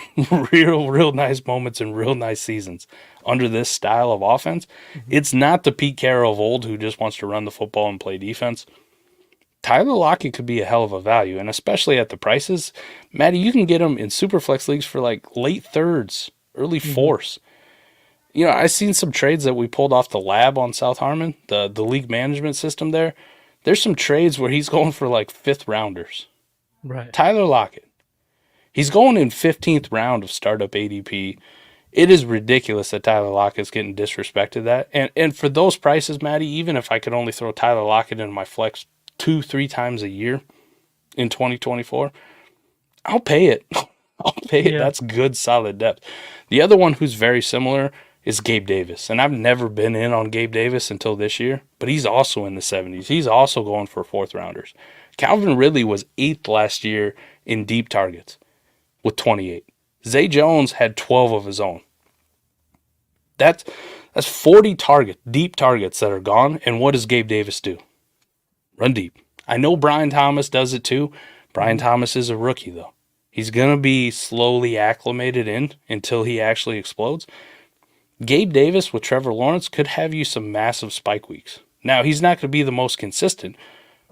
real nice moments and real nice seasons under this style of offense. Mm-hmm. It's not the Pete Carroll of old who just wants to run the football and play defense. Tyler Lockett could be a hell of a value, and especially at the prices. Matty, you can get him in Superflex leagues for like late thirds, early fourths. You know, I've seen some trades that we pulled off the lab on South Harmon, the league management system there. There's some trades where he's going for like 5th rounders. Right. Tyler Lockett. He's going in 15th round of startup ADP. It is ridiculous that Tyler Lockett's getting disrespected that. And for those prices, Matty, even if I could only throw Tyler Lockett into my flex 2-3 times a year in 2024, I'll pay it. I'll pay it. Yeah. That's good, solid depth. The other one who's very similar is Gabe Davis. And I've never been in on Gabe Davis until this year, but he's also in the 70s. He's also going for 4th rounders. Calvin Ridley was 8th last year in deep targets with 28. Zay Jones had 12 of his own. That's 40 deep targets that are gone. And what does Gabe Davis do? Run deep. I know Brian Thomas does it too. Brian Thomas is a rookie, though. He's going to be slowly acclimated in until he actually explodes. Gabe Davis with Trevor Lawrence could have you some massive spike weeks. Now, he's not going to be the most consistent,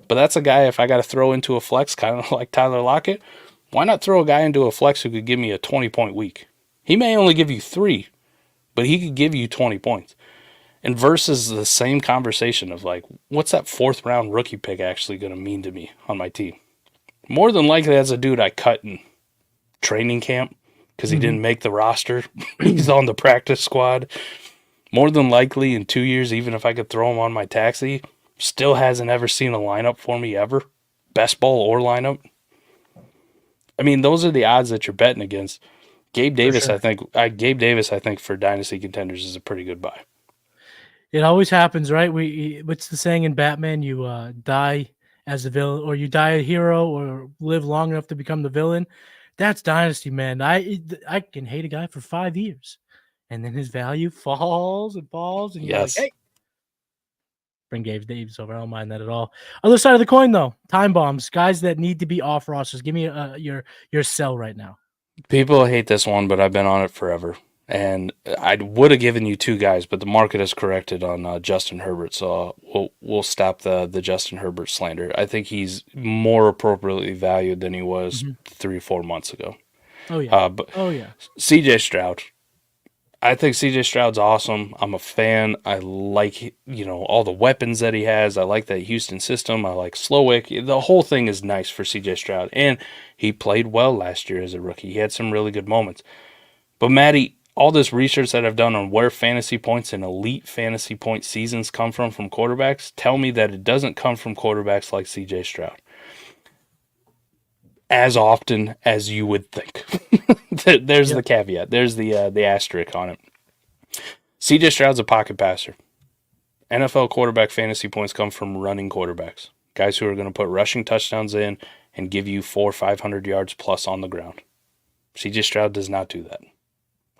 but that's a guy, if I got to throw into a flex, kind of like Tyler Lockett, why not throw a guy into a flex who could give me a 20-point week? He may only give you 3, but he could give you 20 points. And versus the same conversation of like, what's that 4th round rookie pick actually going to mean to me on my team? More than likely, that's a dude I cut in training camp because he didn't make the roster. He's on the practice squad. More than likely, in 2 years, even if I could throw him on my taxi, still hasn't ever seen a lineup for me ever. Best ball or lineup. I mean, those are the odds that you're betting against. Gabe Davis, sure. I think for Dynasty contenders is a pretty good buy. It always happens, right? What's the saying in Batman? You die as a villain, or you die a hero, or live long enough to become the villain. That's Dynasty, man. I can hate a guy for 5 years, and then his value falls and falls, and you're like, hey, bring Gabe Davis over. I don't mind that at all. Other side of the coin, though, time bombs, guys that need to be off rosters. Give me your sell right now. People hate this one, but I've been on it forever. And I would have given you 2 guys, but the market has corrected on Justin Herbert, so we'll stop the Justin Herbert slander. I think he's more appropriately valued than he was 3 or 4 months ago. Oh yeah. CJ Stroud. I think CJ Stroud's awesome. I'm a fan. I like all the weapons that he has. I like that Houston system. I like Slowick. The whole thing is nice for CJ Stroud, and he played well last year as a rookie. He had some really good moments. But Matty, all this research that I've done on where fantasy points and elite fantasy point seasons come from quarterbacks tell me that it doesn't come from quarterbacks like CJ Stroud as often as you would think. There's the caveat. There's the asterisk on it. CJ Stroud's a pocket passer. NFL quarterback fantasy points come from running quarterbacks, guys who are going to put rushing touchdowns in and give you 400 or 500 yards plus on the ground. CJ Stroud does not do that.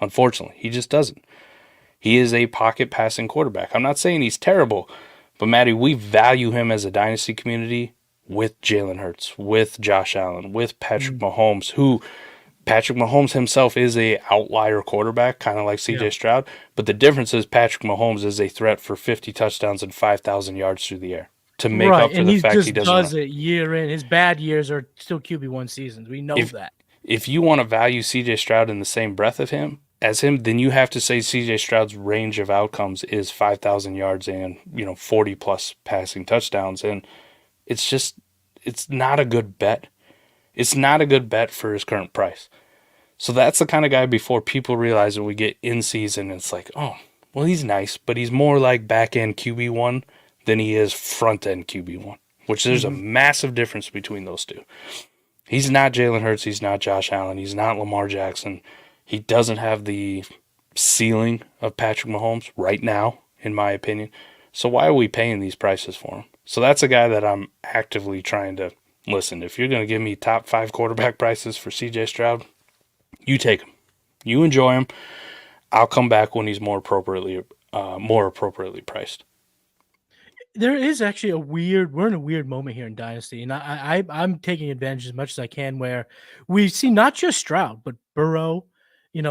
Unfortunately, he just doesn't. He is a pocket passing quarterback. I'm not saying he's terrible, but Matty, we value him as a dynasty community with Jalen Hurts, with Josh Allen, with Patrick Mahomes, who Patrick Mahomes himself is a outlier quarterback, kind of like CJ Stroud, but the difference is Patrick Mahomes is a threat for 50 touchdowns and 5,000 yards through the air to make up for the fact he does it year in. His bad years are still QB1 seasons. We know that. If you want to value CJ Stroud in the same breath as him, then you have to say CJ Stroud's range of outcomes is 5,000 yards and 40 plus passing touchdowns, and it's not a good bet. It's not a good bet for his current price. So that's the kind of guy, before people realize that we get in season, it's like, oh, well, he's nice, but he's more like back end QB1 than he is front end QB1, which there's a massive difference between those two. He's not Jalen Hurts. He's not Josh Allen. He's not Lamar Jackson. He doesn't have the ceiling of Patrick Mahomes right now, in my opinion. So why are we paying these prices for him? So that's a guy that I'm actively trying to listen. If you're going to give me top 5 quarterback prices for CJ Stroud, you take him. You enjoy him. I'll come back when he's more appropriately priced. There is actually we're in a weird moment here in Dynasty, and I'm taking advantage as much as I can where we see not just Stroud, but Burrow,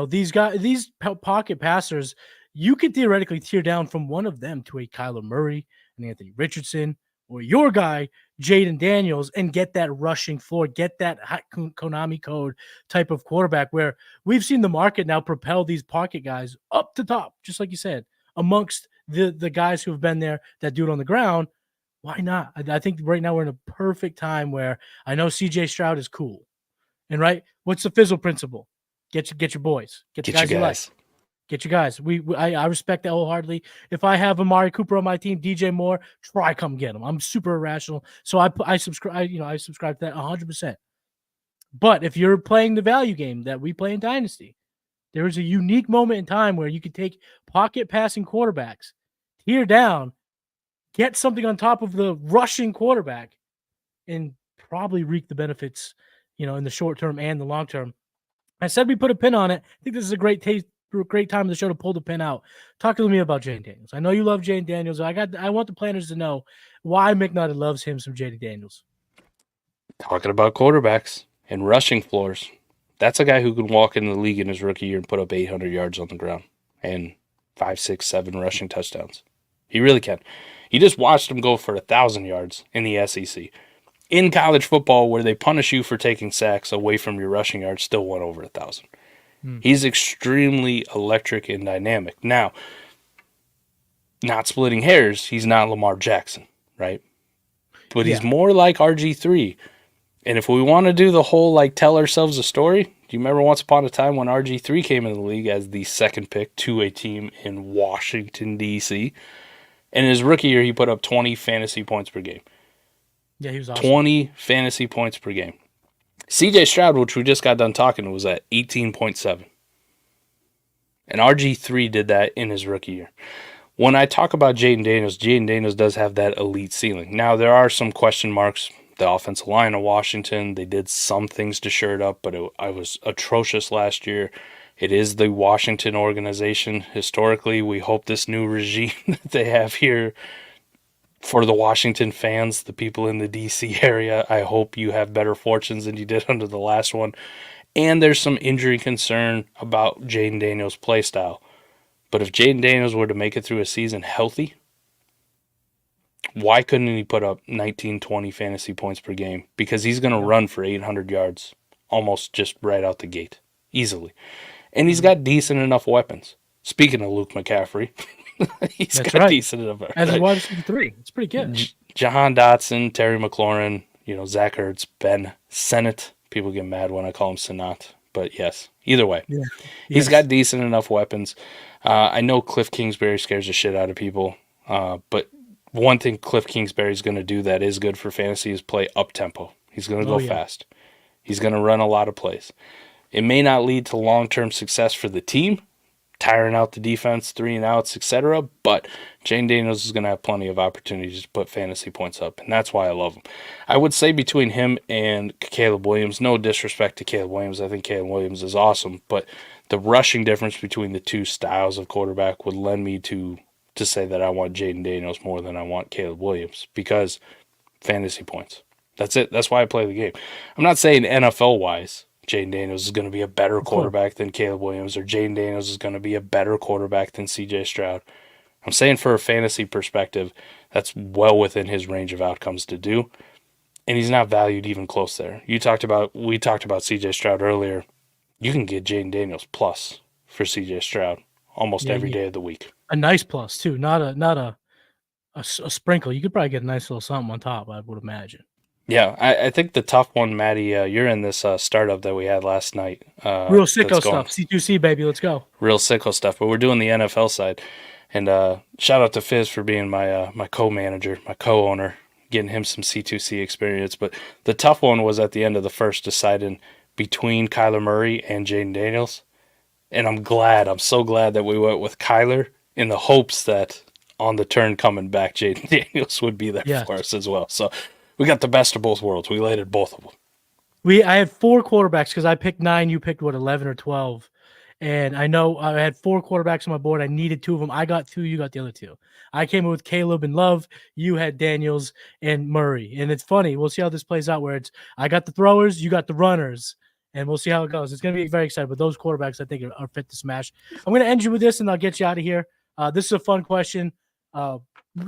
these guys, these pocket passers, you could theoretically tear down from one of them to a Kyler Murray, and Anthony Richardson, or your guy, Jayden Daniels, and get that rushing floor, get that hot Konami code type of quarterback where we've seen the market now propel these pocket guys up to top, just like you said, amongst the guys who have been there that do it on the ground. Why not? I think right now we're in a perfect time where I know CJ Stroud is cool. And right, what's the fizzle principle? Get your boys. Get the guys you like. Get your guys. I respect that wholeheartedly. If I have Amari Cooper on my team, DJ Moore, try come get him. I'm super irrational. So I subscribe to that 100%. But if you're playing the value game that we play in Dynasty, there is a unique moment in time where you could take pocket passing quarterbacks, tear down, get something on top of the rushing quarterback, and probably reap the benefits, in the short term and the long term. I said we put a pin on it. I think this is a great time of the show to pull the pin out. Talk to me about Jayden Daniels. I know you love Jayden Daniels. I want the planners to know why McNutt loves him some Jayden Daniels. Talking about quarterbacks and rushing floors. That's a guy who could walk into the league in his rookie year and put up 800 yards on the ground and 5, 6, 7 rushing touchdowns. He really can. You just watched him go for 1,000 yards in the SEC. In college football, where they punish you for taking sacks away from your rushing yards, still went over 1,000. He's extremely electric and dynamic. Now, not splitting hairs, he's not Lamar Jackson, right? But he's more like RG3. And if we want to do the whole, tell ourselves a story, do you remember once upon a time when RG3 came into the league as the second pick to a team in Washington, D.C.? And in his rookie year, he put up 20 fantasy points per game. Yeah, he was awesome. 20 fantasy points per game. CJ Stroud, which we just got done talking, was at 18.7. And RG3 did that in his rookie year. When I talk about Jayden Daniels does have that elite ceiling. Now, there are some question marks. The offensive line of Washington, they did some things to shore it up, but I was atrocious last year. It is the Washington organization. Historically, we hope this new regime that they have here for the Washington fans, the people in the D.C. area, I hope you have better fortunes than you did under the last one. And there's some injury concern about Jayden Daniels' play style. But if Jayden Daniels were to make it through a season healthy, why couldn't he put up 19, 20 fantasy points per game? Because he's going to run for 800 yards almost just right out the gate, easily. And he's got decent enough weapons. Speaking of Luke McCaffrey, he's got decent enough. As a wide receiver 3, it's pretty good. Jahan Dotson, Terry McLaurin, Zach Ertz, Ben Sinnott. People get mad when I call him Sinnott, but yes. Either way, he's got decent enough weapons. I know Cliff Kingsbury scares the shit out of people, but one thing Cliff Kingsbury is going to do that is good for fantasy is play up-tempo. He's going to go fast. He's going to run a lot of plays. It may not lead to long-term success for the team, tiring out the defense, 3-and-outs, etc., but Jayden Daniels is going to have plenty of opportunities to put fantasy points up, and that's why I love him. I would say between him and Caleb Williams, no disrespect to Caleb Williams, I think Caleb Williams is awesome, but the rushing difference between the two styles of quarterback would lend me to say that I want Jayden Daniels more than I want Caleb Williams, because fantasy points. That's it. That's why I play the game. I'm not saying NFL-wise Jayden Daniels is going to be a better quarterback than Caleb Williams, or Jayden Daniels is going to be a better quarterback than CJ Stroud. I'm saying for a fantasy perspective, that's well within his range of outcomes to do, and he's not valued even close there. We talked about CJ Stroud earlier. You can get Jayden Daniels plus for CJ Stroud almost every day of the week. A nice plus too, not a sprinkle. You could probably get a nice little something on top, I would imagine. Yeah, I think the tough one, Matty, you're in this startup that we had last night. Real sicko stuff. C2C, baby. Let's go. Real sicko stuff, but we're doing the NFL side. And shout out to Fizz for being my co-manager, my co-owner, getting him some C2C experience. But the tough one was at the end of the first, deciding between Kyler Murray and Jayden Daniels. And I'm so glad that we went with Kyler in the hopes that on the turn coming back, Jayden Daniels would be there for us as well. So we got the best of both worlds. We landed both of them. I had 4 quarterbacks because I picked 9. You picked, 11 or 12. And I know I had 4 quarterbacks on my board. I needed 2 of them. I got 2. You got the other 2. I came in with Caleb and Love. You had Daniels and Murray. And it's funny. We'll see how this plays out where I got the throwers, you got the runners. And we'll see how it goes. It's going to be very exciting. But those quarterbacks, I think, are fit to smash. I'm going to end you with this, and I'll get you out of here. This is a fun question. Do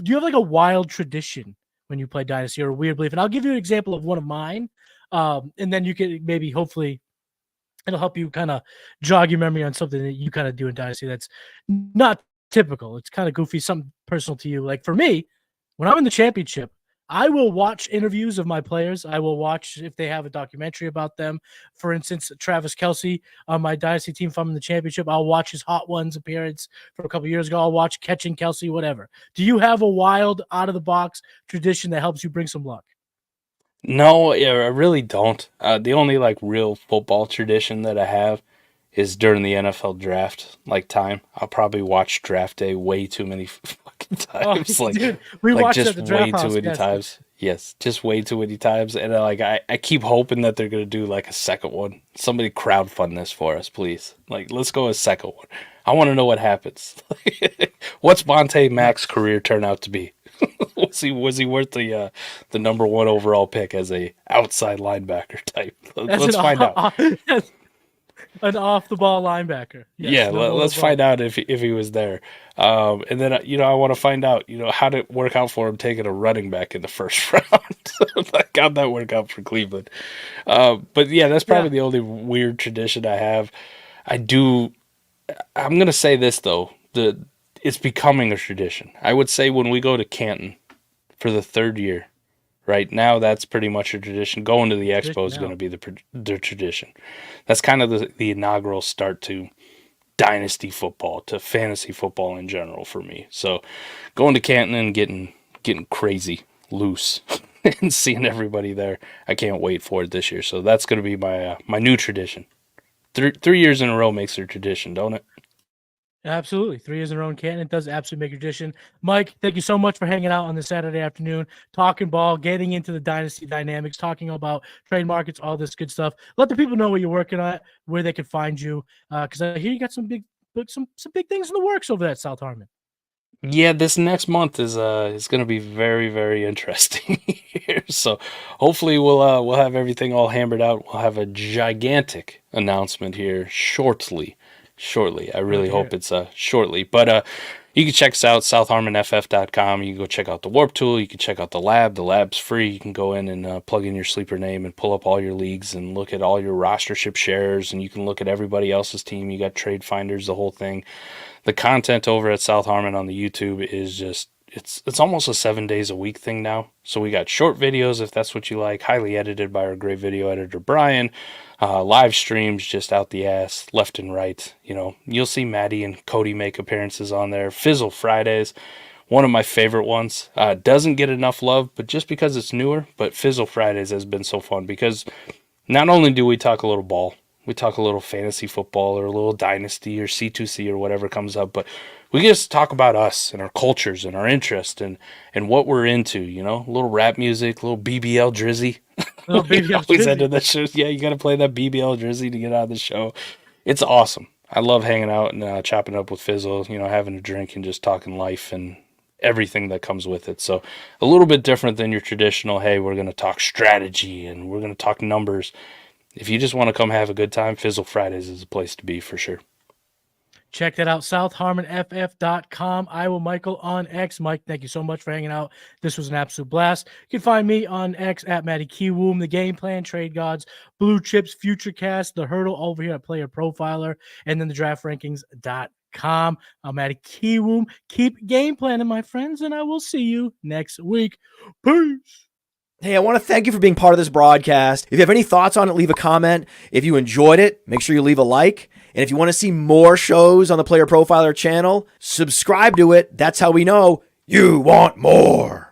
you have like a wild tradition when you play Dynasty or a weird belief? And I'll give you an example of one of mine. And then you can maybe, hopefully, it'll help you kind of jog your memory on something that you kind of do in Dynasty that's not typical. It's kind of goofy, something personal to you. Like for me, when I'm in the championship, I will watch interviews of my players. I will watch if they have a documentary about them. For instance, Travis Kelce on my Dynasty team, if I'm in the championship, I'll watch his Hot Ones appearance from a couple of years ago. I'll watch Catching Kelce, whatever. Do you have a wild, out-of-the-box tradition that helps you bring some luck? No, I really don't. The only like real football tradition that I have is during the NFL draft time. I'll probably watch draft day way too many fucking times. Dude, we watched just at the draft way house, too many times. Yes, just way too many times. And I keep hoping that they're gonna do like a second one. Somebody crowdfund this for us, please. Let's go a second one. I want to know what happens. What's Monte Mack's career turn out to be? Was he worth the number 1 overall pick as a outside linebacker type? Let's find out. An off the ball linebacker. Yes, let's find out if he was there. And then I want to find out how did it work out for him taking a running back in the first round. How'd that work out for Cleveland? But yeah, that's probably the only weird tradition I have. I'm gonna say this though. It's becoming a tradition. I would say when we go to Canton for the 3rd year, right now that's pretty much a tradition. Going to the Expo is going to be the tradition. That's kind of the inaugural start to Dynasty football, to fantasy football in general for me. So going to Canton and getting crazy loose and seeing everybody there, I can't wait for it this year. So that's going to be my new tradition. 3 years in a row makes it a tradition, don't it? Absolutely. 3 years in a row in Canton. It does absolutely make a tradition. Mike, thank you so much for hanging out on this Saturday afternoon, talking ball, getting into the Dynasty dynamics, talking about trade markets, all this good stuff. Let the people know what you're working on, where they can find you, because I hear you got some big things in the works over there at South Harmon. Yeah, this next month is going to be very, very interesting here. So hopefully we'll have everything all hammered out. We'll have a gigantic announcement here shortly. I really hope it's shortly. But you can check us out, southharmonff.com. You can go check out the Warp Tool. You can check out the lab. The lab's free. You can go in and plug in your sleeper name and pull up all your leagues and look at all your rostership shares. And you can look at everybody else's team. You got trade finders, the whole thing. The content over at South Harmon on the YouTube is just, it's almost a 7 days a week thing now. So we got short videos if that's what you like, highly edited by our great video editor, Brian. Live streams just out the ass, left and right. You'll see Matty and Cody make appearances on there. Fizzle Fridays, one of my favorite ones. Doesn't get enough love, but just because it's newer. But Fizzle Fridays has been so fun because not only do we talk a little ball, we talk a little fantasy football or a little dynasty or C2C or whatever comes up, but we just talk about us and our cultures and our interest and what we're into, a little rap music, a little BBL Drizzy. Always ended the show. Yeah, you got to play that BBL Drizzy to get out of the show. It's awesome. I love hanging out and chopping up with Fizzle, having a drink and just talking life and everything that comes with it. So a little bit different than your traditional, hey, we're going to talk strategy and we're going to talk numbers. If you just want to come have a good time, Fizzle Fridays is a place to be for sure. Check that out, southharmonff.com. I will Michael on X. Mike, thank you so much for hanging out. This was an absolute blast. You can find me on X at Matty Kiwoom, the game plan, trade gods, blue chips, futurecast, the hurdle over here at PlayerProfiler, and then the draftrankings.com. I'm Matty Kiwoom. Keep game planning, my friends, and I will see you next week. Peace. Hey, I want to thank you for being part of this broadcast. If you have any thoughts on it, leave a comment. If you enjoyed it, make sure you leave a like. And if you want to see more shows on the Player Profiler channel, subscribe to it. That's how we know you want more.